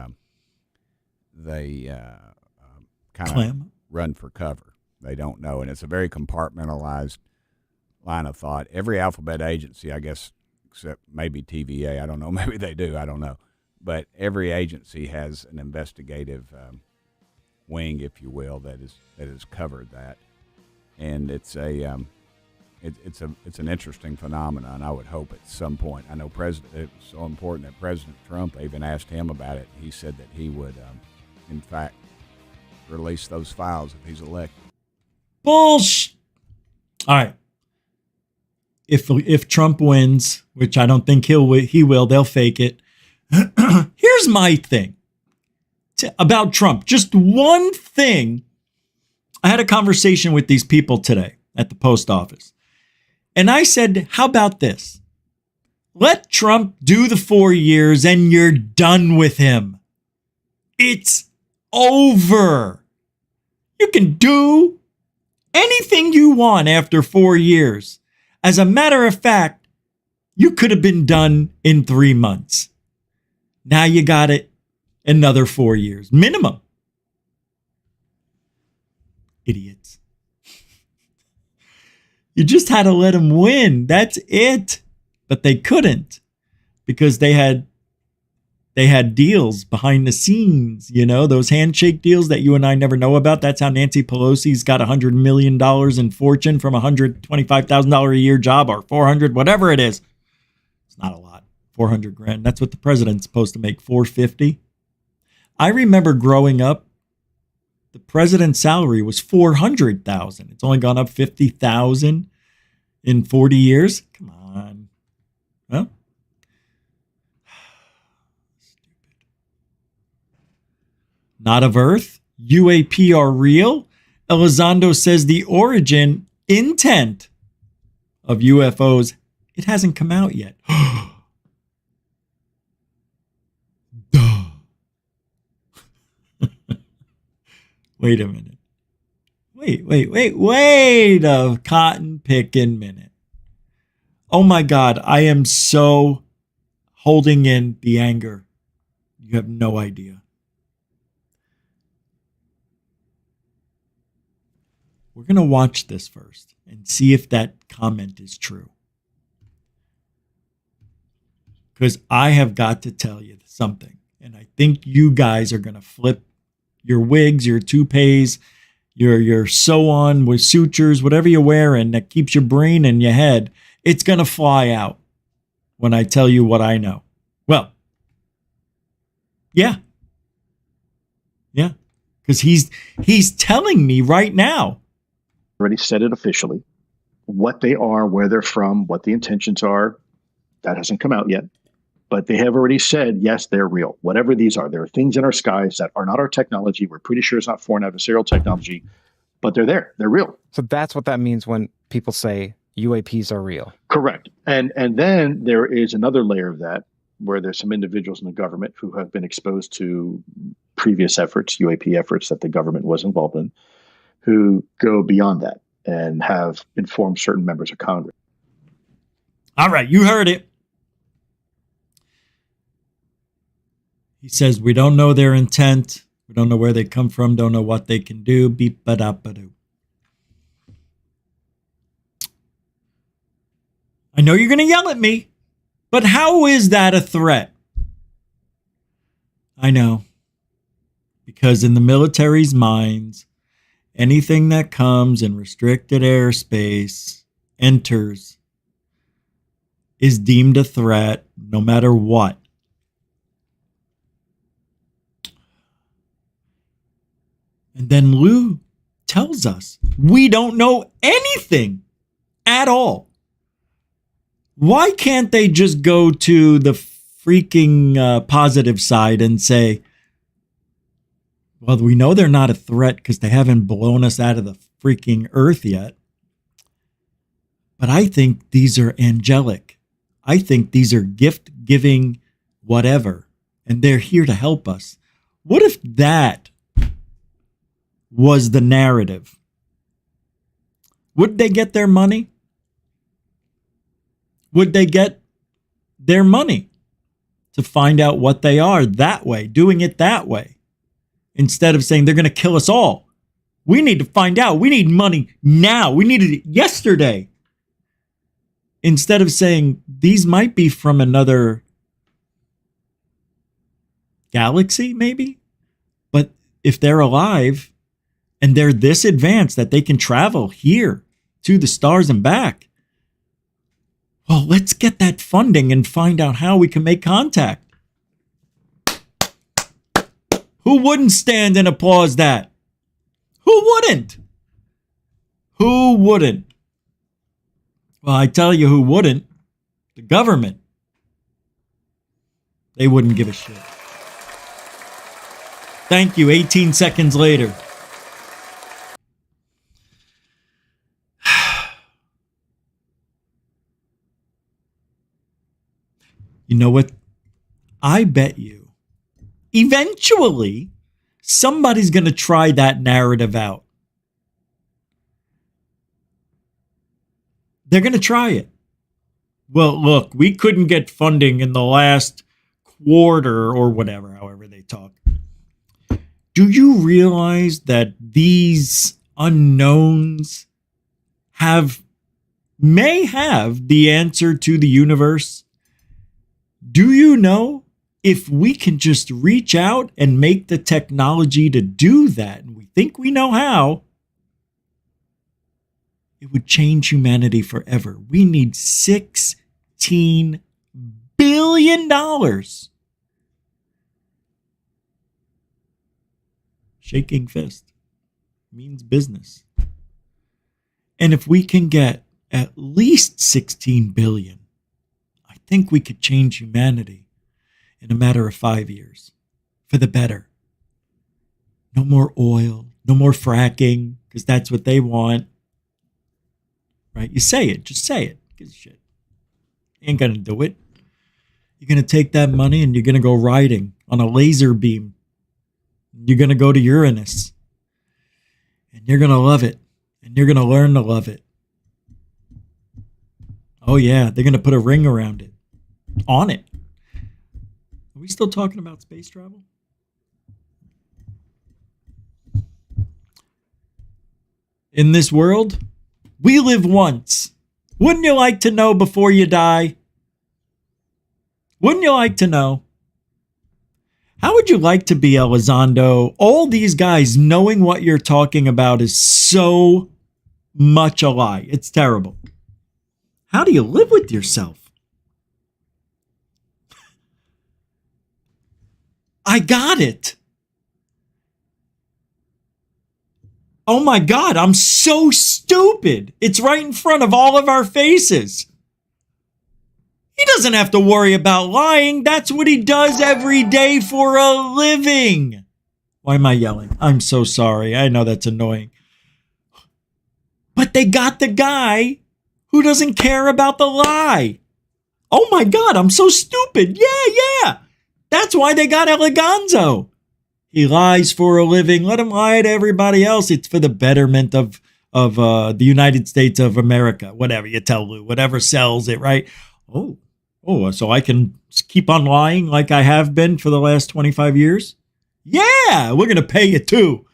kind of run for cover. They don't know. And it's a very compartmentalized line of thought. Every alphabet agency, I guess, except maybe TVA, I don't know, maybe they do, I don't know. But every agency has an investigative wing, if you will, that has covered that. And it's an interesting phenomenon. I would hope at some point. I know it was so important that President Trump, I even asked him about it. He said that he would, in fact, release those files if he's elected. Bullshit. All right. If Trump wins, which I don't think he will, they'll fake it. Here's my thing about Trump. Just one thing I had a conversation with these people today at the post office. And I said, how about this? Let Trump do the 4 years and you're done with him. It's over. You can do anything you want after 4 years. As a matter of fact, you could have been done in 3 months. Now you got it another 4 years, minimum. Idiots. You just had to let him win. That's it. But they couldn't because they had deals behind the scenes, you know, those handshake deals that you and I never know about. That's how Nancy Pelosi's got $100 million in fortune from a $125,000 a year job, or 400, whatever it is. It's not a lot. 400 grand. That's what the president's supposed to make, 450. I remember growing up, the president's salary was 400,000. It's only gone up 50,000 in 40 years. Come on. Huh? Not of Earth. UAP are real. Elizondo says the origin, intent of UFOs, it hasn't come out yet. Duh. Wait a minute. Wait a cotton picking minute. Oh my God, I am so holding in the anger. You have no idea. We're going to watch this first and see if that comment is true. Because I have got to tell you something. And I think you guys are going to flip your wigs, your toupees, your sew-on with sutures, whatever you're wearing that keeps your brain in your head. It's going to fly out when I tell you what I know. Well, yeah. Yeah. Because he's telling me right now. Already said it officially. What they are, where they're from, what the intentions are, that hasn't come out yet. But they have already said, yes, they're real. Whatever these are, there are things in our skies that are not our technology. We're pretty sure it's not foreign adversarial technology, but they're there. They're real. So that's what that means when people say UAPs are real. Correct. And then there is another layer of that where there's some individuals in the government who have been exposed to previous efforts, UAP efforts that the government was involved in, who go beyond that and have informed certain members of Congress. All right, you heard it. He says, we don't know their intent. We don't know where they come from. Don't know what they can do. Beep, ba-da-ba-doo. I know you're going to yell at me, but how is that a threat? I know. Because in the military's minds, anything that comes in restricted airspace, enters, is deemed a threat no matter what. And then Lou tells us we don't know anything at all. Why can't they just go to the freaking positive side and say, well, we know they're not a threat because they haven't blown us out of the freaking earth yet. But I think these are angelic. I think these are gift-giving whatever, and they're here to help us. What if that was the narrative? Would they get their money? Would they get their money to find out what they are that way, doing it that way, instead of saying they're going to kill us all? We need to find out. We need money now. We needed it yesterday. Instead of saying these might be from another galaxy, maybe. But if they're alive and they're this advanced that they can travel here to the stars and back, well, let's get that funding and find out how we can make contact. Who wouldn't stand and applaud that? Who wouldn't? Who wouldn't? Well, I tell you who wouldn't. The government. They wouldn't give a shit. Thank you. 18 seconds later. You know what? I bet you eventually somebody's going to try that narrative out. They're going to try it. Well, look, we couldn't get funding in the last quarter or whatever, however they talk. Do you realize that these unknowns may have the answer to the universe? Do you know if we can just reach out and make the technology to do that, and we think we know how, it would change humanity forever. We need $16 billion. Shaking fist means business. And if we can get at least 16 billion, I think we could change humanity in a matter of 5 years for the better. No more oil, no more fracking, because that's what they want. Right? You say it, just say it. Give a shit. You ain't gonna do it. You're gonna take that money and you're gonna go riding on a laser beam. You're gonna go to Uranus. And you're gonna love it. And you're gonna learn to love it. Oh yeah, they're gonna put a ring around it. On it. Are we still talking about space travel? In this world, we live once. Wouldn't you like to know before you die? Wouldn't you like to know? How would you like to be, Elizondo? All these guys knowing what you're talking about is so much a lie. It's terrible. How do you live with yourself? I got it. Oh my God, I'm so stupid. It's right in front of all of our faces. He doesn't have to worry about lying. That's what he does every day for a living. Why am I yelling? I'm so sorry. I know that's annoying. But they got the guy who doesn't care about the lie. Oh my God, I'm so stupid. Yeah. That's why they got Elizondo. He lies for a living. Let him lie to everybody else. It's for the betterment of the United States of America. Whatever you tell Lou, whatever sells it, right? Oh, so I can keep on lying like I have been for the last 25 years? Yeah, we're going to pay you too.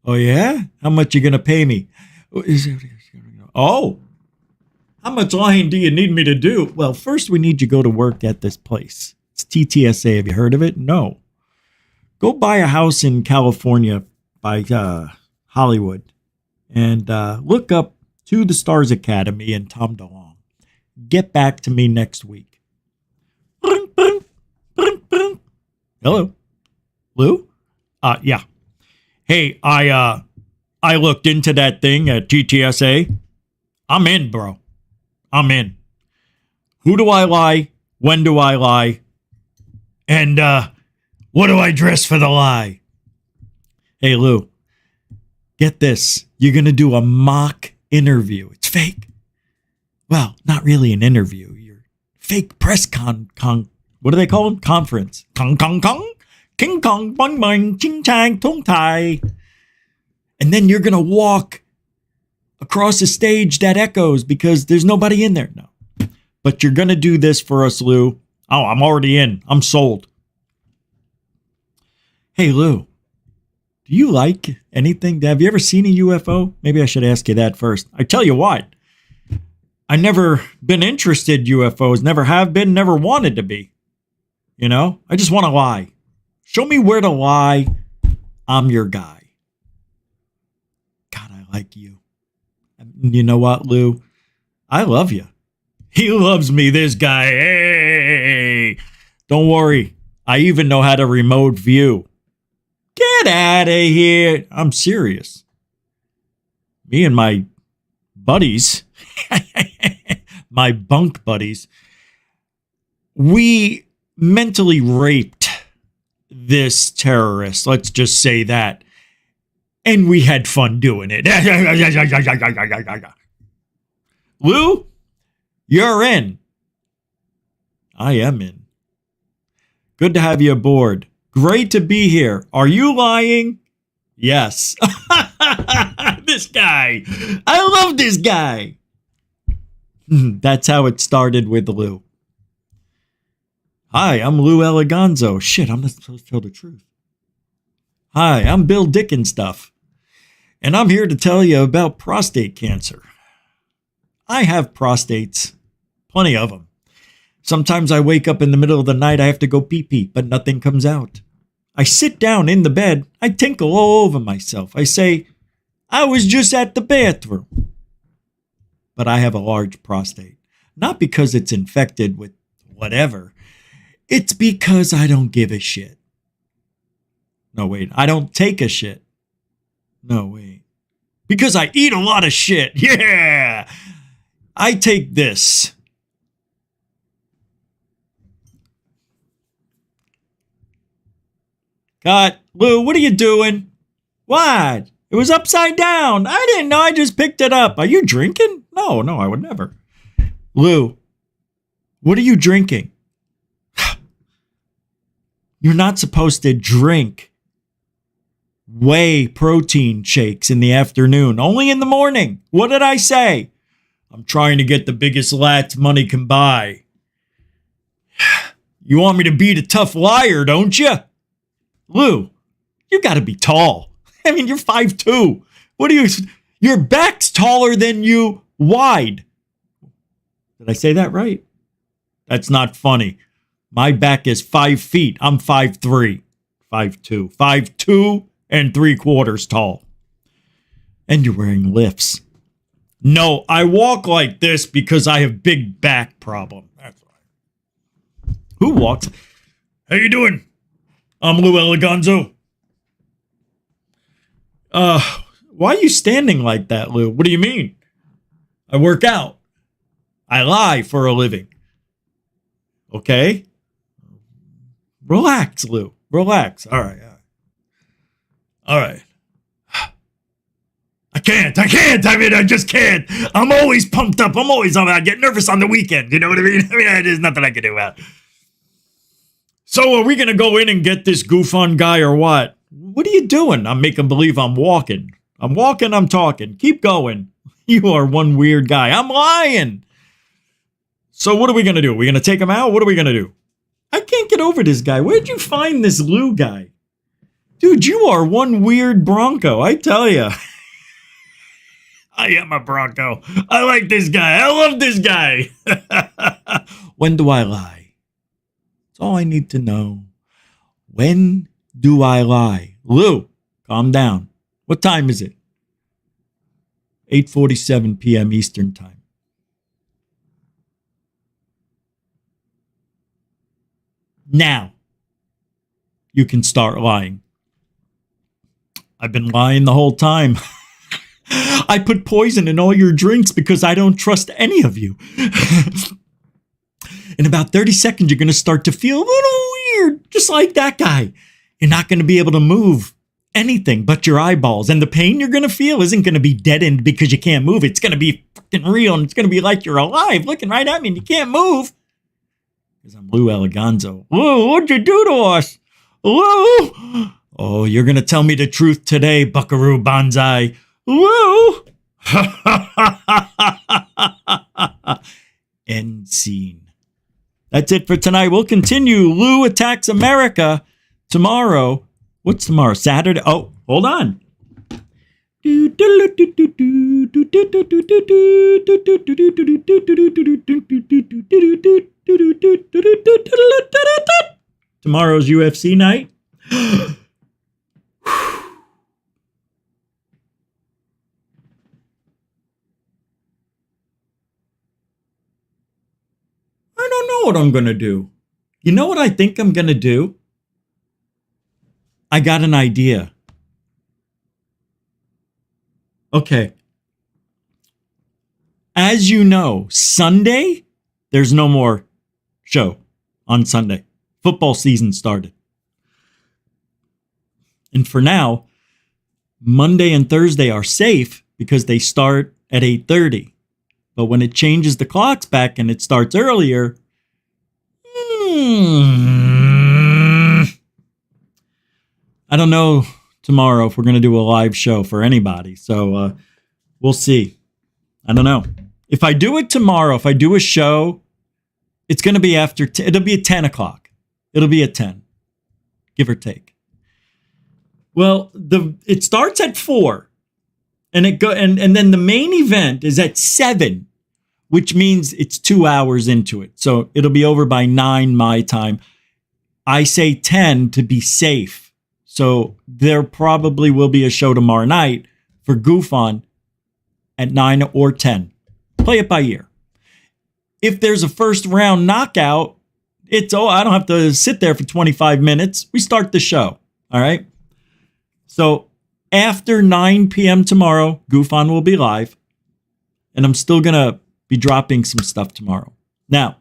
Oh, yeah? How much you going to pay me? Oh, how much lying do you need me to do? Well, first we need you to go to work at this place. It's TTSA. Have you heard of it? No. Go buy a house in California by Hollywood and look up To the Stars Academy and Tom DeLonge. Get back to me next week. Hello? Lou? Yeah. Hey, I looked into that thing at TTSA. I'm in, bro. I'm in. Who do I lie? When do I lie? And what do I dress for the lie? Hey, Lou, get this. You're going to do a mock interview. It's fake. Well, not really an interview. You're fake press what do they call them? Conference. Kong, kong, kong. King kong, boing, boing, ching, chang, tung, tai. And then you're going to walk across a stage that echoes because there's nobody in there. No. But you're going to do this for us, Lou. Oh, I'm already in. I'm sold. Hey, Lou, do you like anything? Have you ever seen a UFO? Maybe I should ask you that first. I tell you what, I never been interested in UFOs, never have been, never wanted to be. You know, I just want to lie. Show me where to lie. I'm your guy. God, I like you. You know what, Lou? I love you. He loves me, this guy. Hey, don't worry. I even know how to remote view. Get out of here. I'm serious. Me and my buddies, my bunk buddies, we mentally raped this terrorist. Let's just say that. And we had fun doing it. Lou, you're in. I am in. Good to have you aboard. Great to be here. Are you lying? Yes. This guy. I love this guy. That's how it started with Lou. Hi, I'm Lou Elizondo. Shit, I'm not supposed to tell the truth. Hi, I'm Bill Dickenstuff, and I'm here to tell you about prostate cancer. I have prostates, plenty of them. Sometimes I wake up in the middle of the night, I have to go pee-pee, but nothing comes out. I sit down in the bed, I tinkle all over myself. I say, I was just at the bathroom. But I have a large prostate. Not because it's infected with whatever. It's because I don't give a shit. No, wait. I don't take a shit. No, wait. Because I eat a lot of shit. Yeah! I take this. Cut. Lou, what are you doing? What? It was upside down. I didn't know. I just picked it up. Are you drinking? No, I would never. Lou, what are you drinking? You're not supposed to drink whey protein shakes in the afternoon, only in the morning. What did I say? I'm trying to get the biggest lats money can buy. You want me to be the tough liar, don't you? Lou, you got to be tall. I mean, you're 5'2". What are you? Your back's taller than you wide. Did I say that right? That's not funny. My back is 5 feet. I'm 5'3", 5'2", 5'2" and 3/4 tall. And you're wearing lifts. No, I walk like this because I have big back problem. That's right. Who walks? How you doing? I'm Lou Elizondo. Why are you standing like that, Lou? What do you mean? I work out. I lie for a living. Okay? Relax, Lou. Relax. All right. I can't. I mean, I just can't. I'm always pumped up. I get nervous on the weekend. You know what I mean? There's nothing I can do about it. So are we going to go in and get this GUFON guy or what? What are you doing? I'm making believe I'm walking. I'm talking. Keep going. You are one weird guy. I'm lying. So what are we going to do? Are we going to take him out? What are we going to do? I can't get over this guy. Where'd you find this Lou guy? Dude, you are one weird Bronco, I tell you. I am a Bronco. I like this guy. I love this guy. When do I lie? That's all I need to know. When do I lie? Lou, calm down. What time is it? 8:47 p.m. Eastern Time. Now, you can start lying. I've been lying the whole time. I put poison in all your drinks because I don't trust any of you. In about 30 seconds, you're going to start to feel a little weird, just like that guy. You're not going to be able to move anything but your eyeballs. And the pain you're going to feel isn't going to be deadened because you can't move. It's going to be fucking real, and it's going to be like you're alive looking right at me and you can't move. Because I'm Lou Elizondo. Lou, what'd you do to us? Lou! Oh, you're going to tell me the truth today, Buckaroo Banzai. Lou! End scene. That's it for tonight. We'll continue Lou Attacks America tomorrow. What's tomorrow? Saturday? Oh, hold on. Tomorrow's UFC night. I don't know what I'm going to do. You know what I think I'm going to do? I got an idea. Okay. As you know, Sunday, there's no more show on Sunday. Football season started. And for now, Monday and Thursday are safe because they start at 8:30. But when it changes the clocks back and it starts earlier, don't know tomorrow if we're going to do a live show for anybody. So we'll see. I don't know. If I do it tomorrow, if I do a show, it's going to be after, it'll be at 10 o'clock. It'll be at 10, give or take. Well, it starts at 4 and and then the main event is at 7, which means it's 2 hours into it. So it'll be over by 9 my time. I say 10 to be safe. So there probably will be a show tomorrow night for GUFON at 9 or 10. Play it by ear. If there's a first round knockout, I don't have to sit there for 25 minutes. We start the show. All right. So after 9 p.m. tomorrow, GUFON will be live. And I'm still going to be dropping some stuff tomorrow. Now,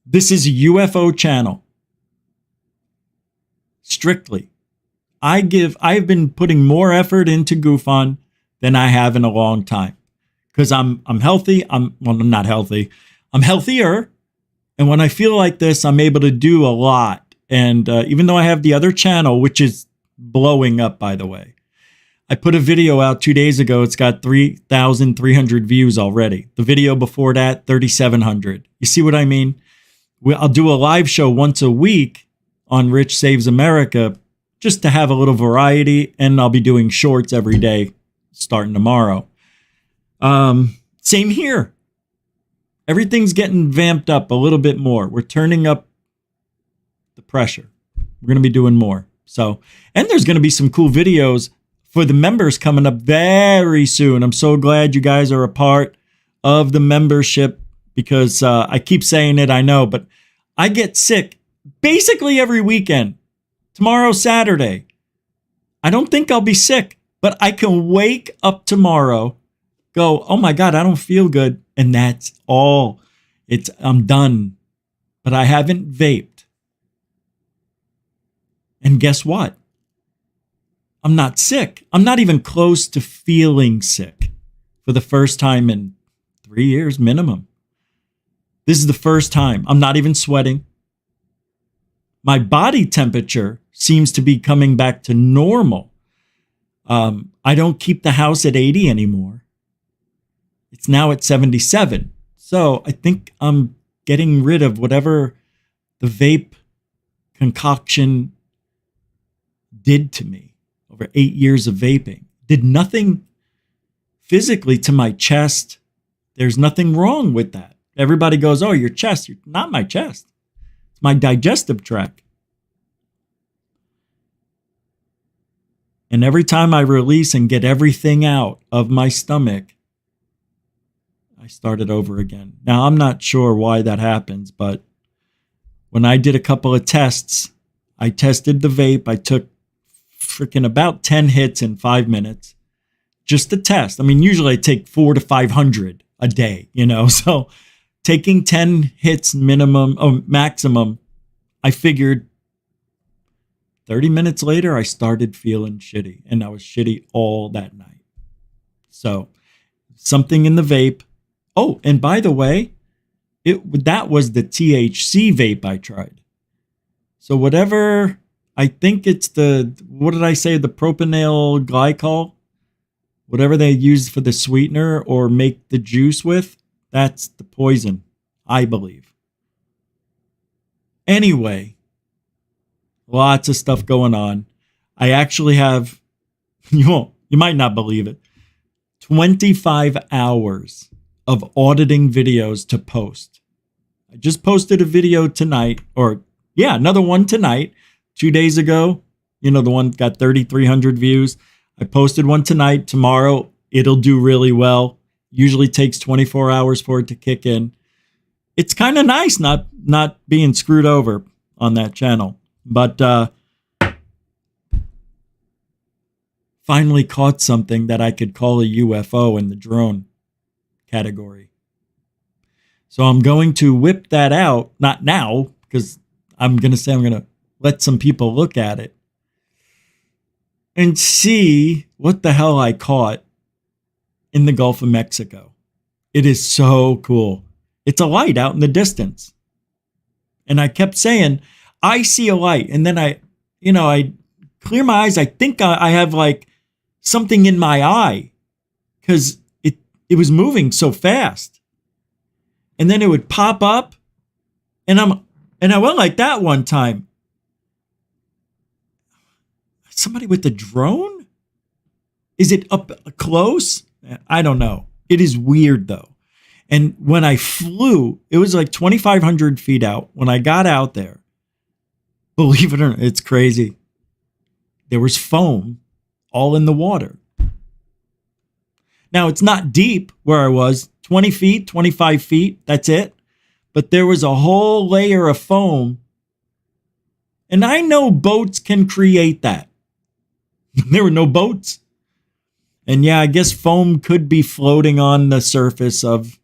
this is a UFO channel. Strictly. I have been putting more effort into GUFON than I have in a long time. Because I'm healthy. I'm not healthy. I'm healthier. And when I feel like this, I'm able to do a lot. And even though I have the other channel, which is blowing up, by the way, I put a video out 2 days ago. It's got 3,300 views already. The video before that, 3,700. You see what I mean? I'll do a live show once a week on Rich Saves America just to have a little variety. And I'll be doing shorts every day starting tomorrow. Same here. Everything's getting vamped up a little bit more. We're turning up the pressure. We're going to be doing more. So, and there's going to be some cool videos for the members coming up very soon. I'm so glad you guys are a part of the membership because I keep saying it, I know, but I get sick basically every weekend. Tomorrow, Saturday. I don't think I'll be sick, but I can wake up tomorrow, go, oh my God, I don't feel good. And that's all. I'm done. But I haven't vaped. And guess what? I'm not sick. I'm not even close to feeling sick for the first time in 3 years minimum. This is the first time. I'm not even sweating. My body temperature seems to be coming back to normal. I don't keep the house at 80 anymore. It's now at 77. So I think I'm getting rid of whatever the vape concoction did to me over 8 years of vaping. Did nothing physically to my chest. There's nothing wrong with that. Everybody goes, oh, your chest. You're not my chest. It's my digestive tract. And every time I release and get everything out of my stomach, I start it over again. Now, I'm not sure why that happens, but when I did a couple of tests, I tested the vape. I took freaking about 10 hits in 5 minutes just to test. I mean, usually I take 400 to 500 a day, so taking 10 hits maximum, I figured 30 minutes later, I started feeling shitty, and I was shitty all that night. So something in the vape. Oh, and by the way, that was the THC vape I tried. So whatever, I think it's what did I say? The propanol glycol, whatever they use for the sweetener or make the juice with, that's the poison, I believe. Anyway, lots of stuff going on. I actually have, you might not believe it, 25 hours of auditing videos to post. I just posted a video tonight, another one tonight. 2 days ago, the one got 3,300 views. I posted one tonight. Tomorrow, it'll do really well. Usually takes 24 hours for it to kick in. It's kind of nice not being screwed over on that channel. But finally caught something that I could call a UFO in the drone category. So I'm going to whip that out, not now, because I'm going to let some people look at it and see what the hell I caught in the Gulf of Mexico. It is so cool. It's a light out in the distance. And I kept saying, I see a light. And then I clear my eyes. I think I have like something in my eye because it was moving so fast. And then it would pop up and I went like that one time. Somebody with a drone? Is it up close? I don't know. It is weird though. And when I flew, it was like 2,500 feet out. When I got out there, believe it or not, it's crazy. There was foam all in the water. Now, it's not deep where I was, 20 feet, 25 feet, that's it. But there was a whole layer of foam. And I know boats can create that. There were no boats. And yeah, I guess foam could be floating on the surface of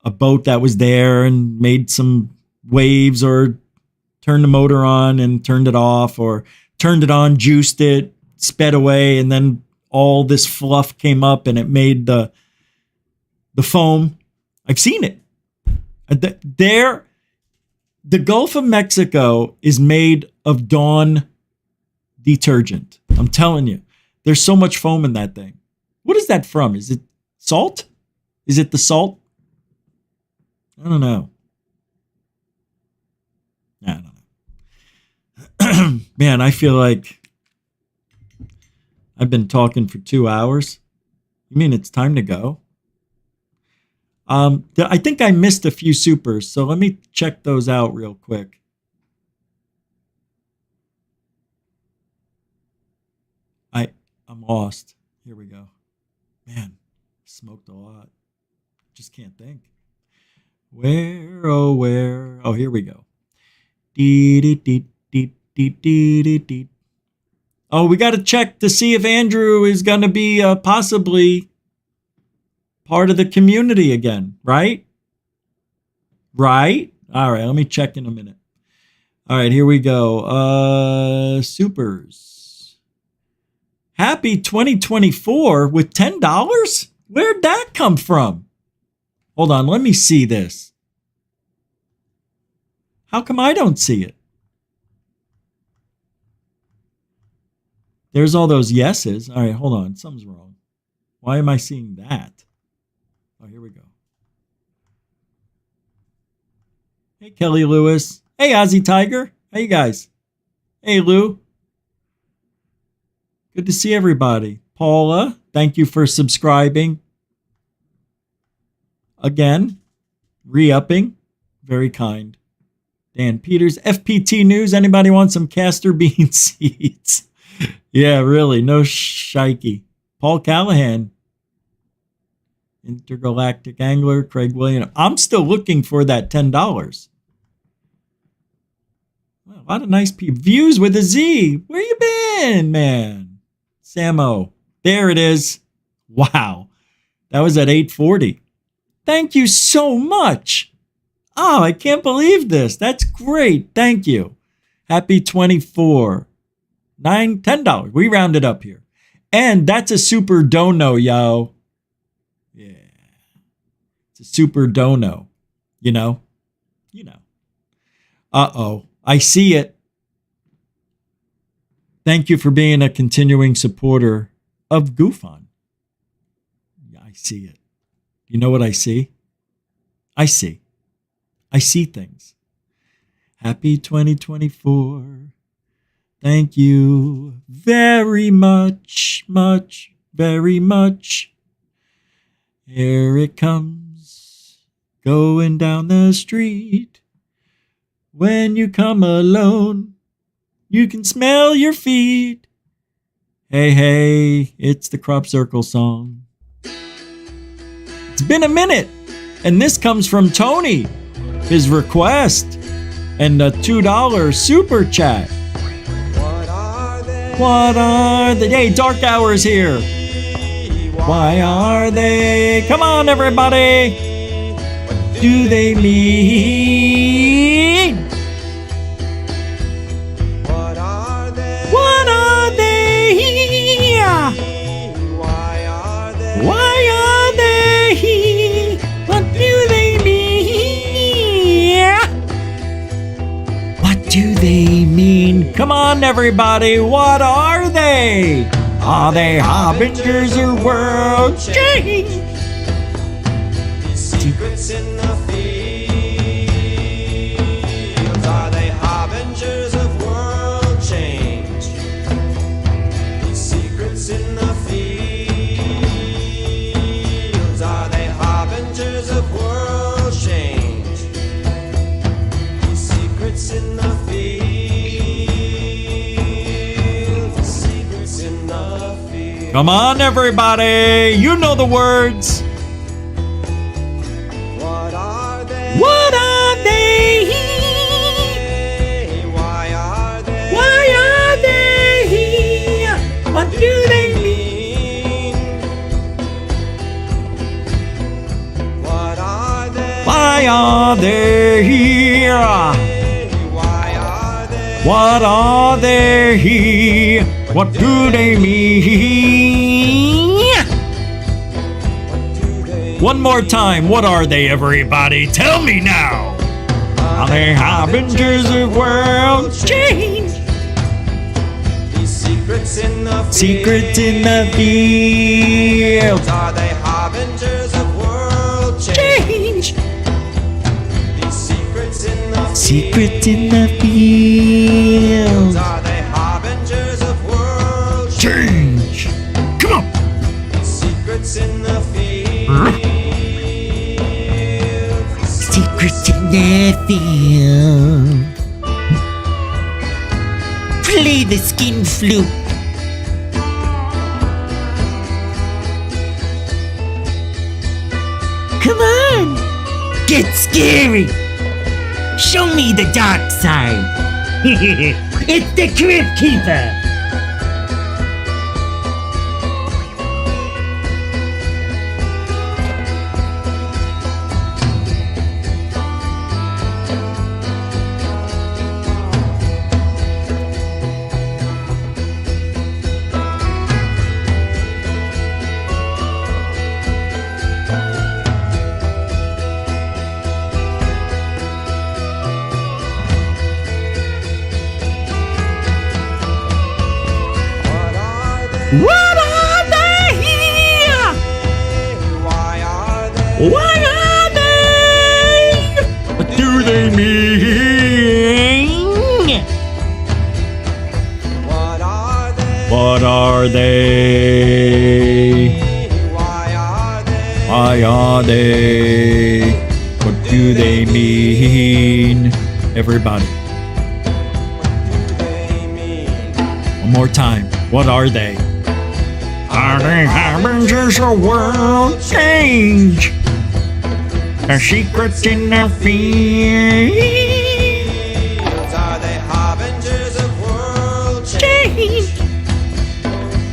a boat that was there and made some waves, or turned the motor on and turned it off, or turned it on, juiced it, sped away, and then all this fluff came up and it made the foam. I've seen it. The Gulf of Mexico is made of Dawn detergent. I'm telling you, there's so much foam in that thing. What is that from? Is it salt? Is it the salt? I don't know. I don't know. Man, I feel like I've been talking for 2 hours. You mean it's time to go? I think I missed a few supers, so let me check those out real quick. I'm lost. Here we go. Man, smoked a lot. Just can't think. Where? Oh, here we go. Oh, we got to check to see if Andrew is going to be possibly part of the community again, right? Right? All right, let me check in a minute. All right, here we go. Supers. Happy 2024 with $10? Where'd that come from? Hold on, let me see this. How come I don't see it? There's all those yeses. All right, hold on. Something's wrong. Why am I seeing that? Oh, here we go. Hey, Kelly Lewis. Hey, Ozzy Tiger. How you guys? Hey, Lou. Good to see everybody. Paula, thank you for subscribing. Again, re-upping. Very kind. Dan Peters, FPT News. Anybody want some castor bean seeds? Yeah, really. No shikey. Paul Callahan. Intergalactic Angler. Craig Williams. I'm still looking for that $10. Well, a lot of nice people. Views with a Z. Where you been, man? Samo. There it is. Wow. That was at 8:40. Thank you so much. Oh, I can't believe this. That's great. Thank you. Happy 24. $10. We round it up here. And that's a super dono, yo. Yeah. It's a super dono. You know? You know. Uh-oh. I see it. Thank you for being a continuing supporter of GUFON. Yeah, I see it. You know what I see? I see things. Happy 2024. Thank you very much, very much. Here it comes, going down the street. When you come alone, you can smell your feet. Hey, hey, it's the Crop Circle song. It's been a minute, and this comes from Tony, his request, and a $2 super chat. What are they? Hey, Dark Hour's here. Why are they? Come on, everybody. What do they mean? What are they? What are they? Why are they? Why are they? What do they mean? What do they mean? Come on, everybody. What are they? Are they harbingers or world change? Secrets in the fields, are they harbingers of world change? These secrets in the fields, are they harbingers of world change? These secrets in the fields, secrets in the fields. Come on, everybody. You know the words. What are they? Why are they? Why are they here? What do they mean? What are they? Why are they here? Why are they? What are they here? What do they mean? One more time, what are they, everybody? Tell me now. Are they harbingers of world change? These secrets in the fields, Secrets in the fields, are they harbingers of world change? These secrets in the secrets in the fields, are they harbingers of world change. Come on. These secrets in the fields. Secrets in the field. Play the skin flute. Come on. Get scary. Show me the dark side. It's the Crypt Keeper. What are they here? Why are they? Why are they? What do they mean? What are they? What are they? Why are they? Why are they? What do they mean? Everybody. One more time. What are they? Are they harbingers of world change? The secrets in the fields, are they harbingers of world change?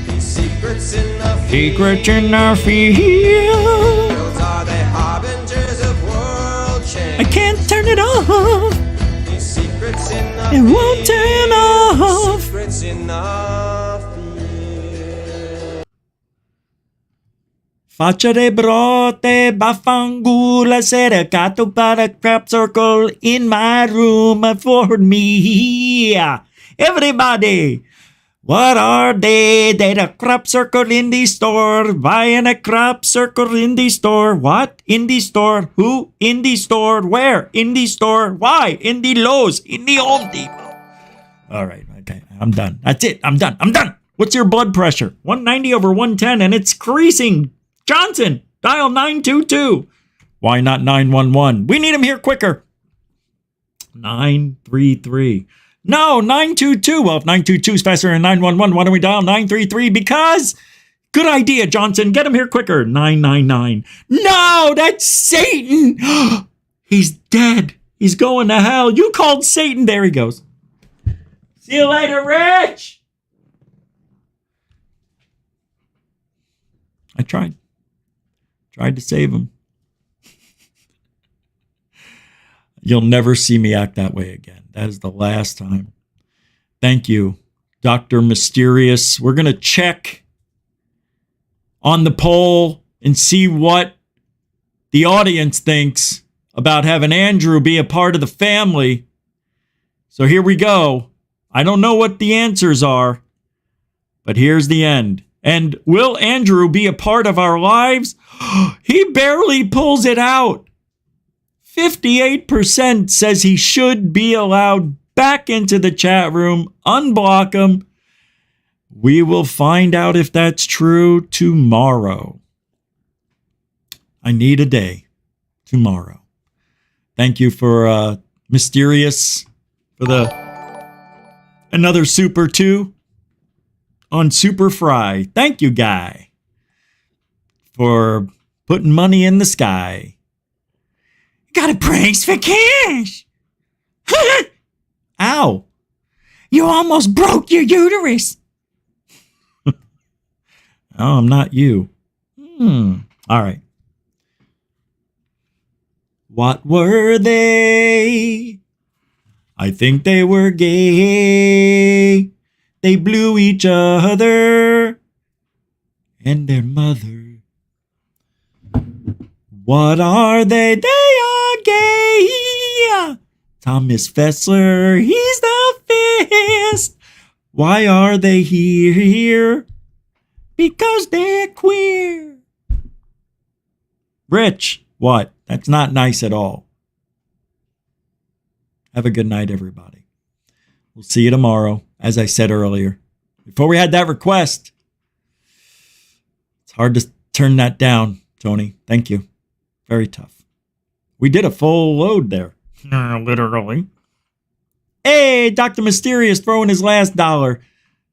These secrets in the secrets in the fields, are they harbingers of world change? I can't turn it off. These secrets in the It won't turn off. secrets in the Facere brote, bafangula, cercato para crop circle in my room for me. Everybody, what are they? They the crop circle in the store, buying a crop circle in the store. What? In the store? Who? In the store? Where? In the store? Why? In the Lowe's? In the Home Depot? All right, okay, I'm done. That's it. I'm done. What's your blood pressure? 190 over 110, and it's creasing. Johnson, dial 922. Why not 911? We need him here quicker. 933. No, 922. Well, if 922 is faster than 911, why don't we dial 933? Because, good idea, Johnson. Get him here quicker. 999. No, that's Satan. He's dead. He's going to hell. You called Satan. There he goes. See you later, Rich. I tried to save him. You'll never see me act that way again. That is the last time. Thank you, Dr. Mysterious. We're going to check on the poll and see what the audience thinks about having Andrew be a part of the family. So here we go. I don't know what the answers are, but here's the end. And will Andrew be a part of our lives? He barely pulls it out. 58% says he should be allowed back into the chat room. Unblock him. We will find out if that's true tomorrow. I need a day tomorrow. Thank you for Mysterious for another Super 2 on Super Fry. Thank you, Guy, for putting money in the sky. Got a price for cash. Ow. You almost broke your uterus. Oh, I'm not you. All right. What were they? I think they were gay. They blew each other and their mother. What are they? They are gay. Thomas Fessler, he's the fist. Why are they here? Because they're queer. Rich, what? That's not nice at all. Have a good night, everybody. We'll see you tomorrow, as I said earlier. Before we had that request, it's hard to turn that down, Tony. Thank you. Very tough. We did a full load there. Literally. Hey, Dr. Mysterious throwing his last dollar.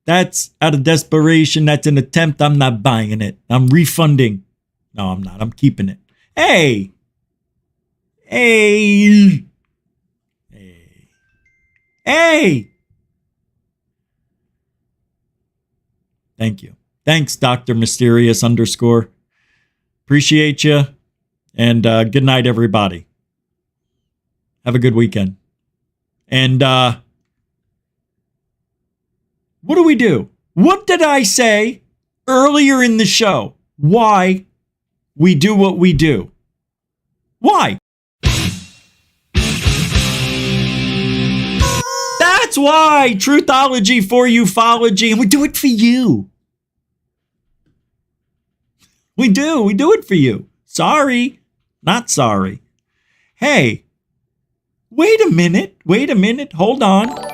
That's out of desperation. That's an attempt. I'm not buying it. I'm refunding. No, I'm not. I'm keeping it. Hey. Hey. Hey. Hey. Thank you. Thanks, Dr. Mysterious _ Appreciate you. And good night, everybody. Have a good weekend. And what do we do? What did I say earlier in the show? Why we do what we do? Why? That's why. Truthology for ufology. And we do it for you. We do. We do it for you. Sorry. Not sorry. Hey. Wait a minute. Wait a minute. Hold on. All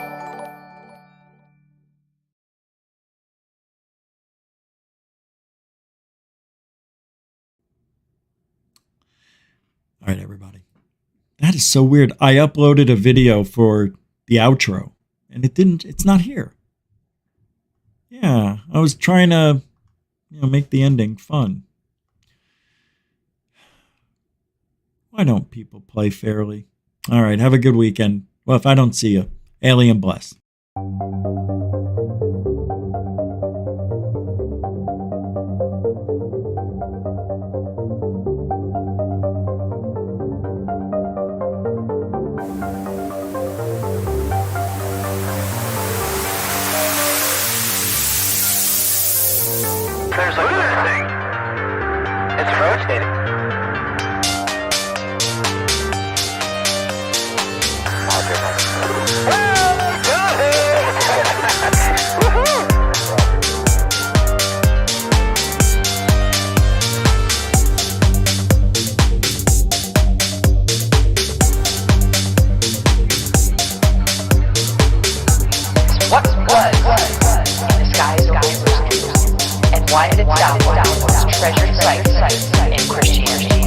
right, everybody. That is so weird. I uploaded a video for the outro and it's not here. Yeah, I was trying to, make the ending fun. Why don't people play fairly? All right, have a good weekend. Well, if I don't see you, alien bless. There's a good thing. It's rotating. What was in the skies over and why did it down treasured sites in Christianity?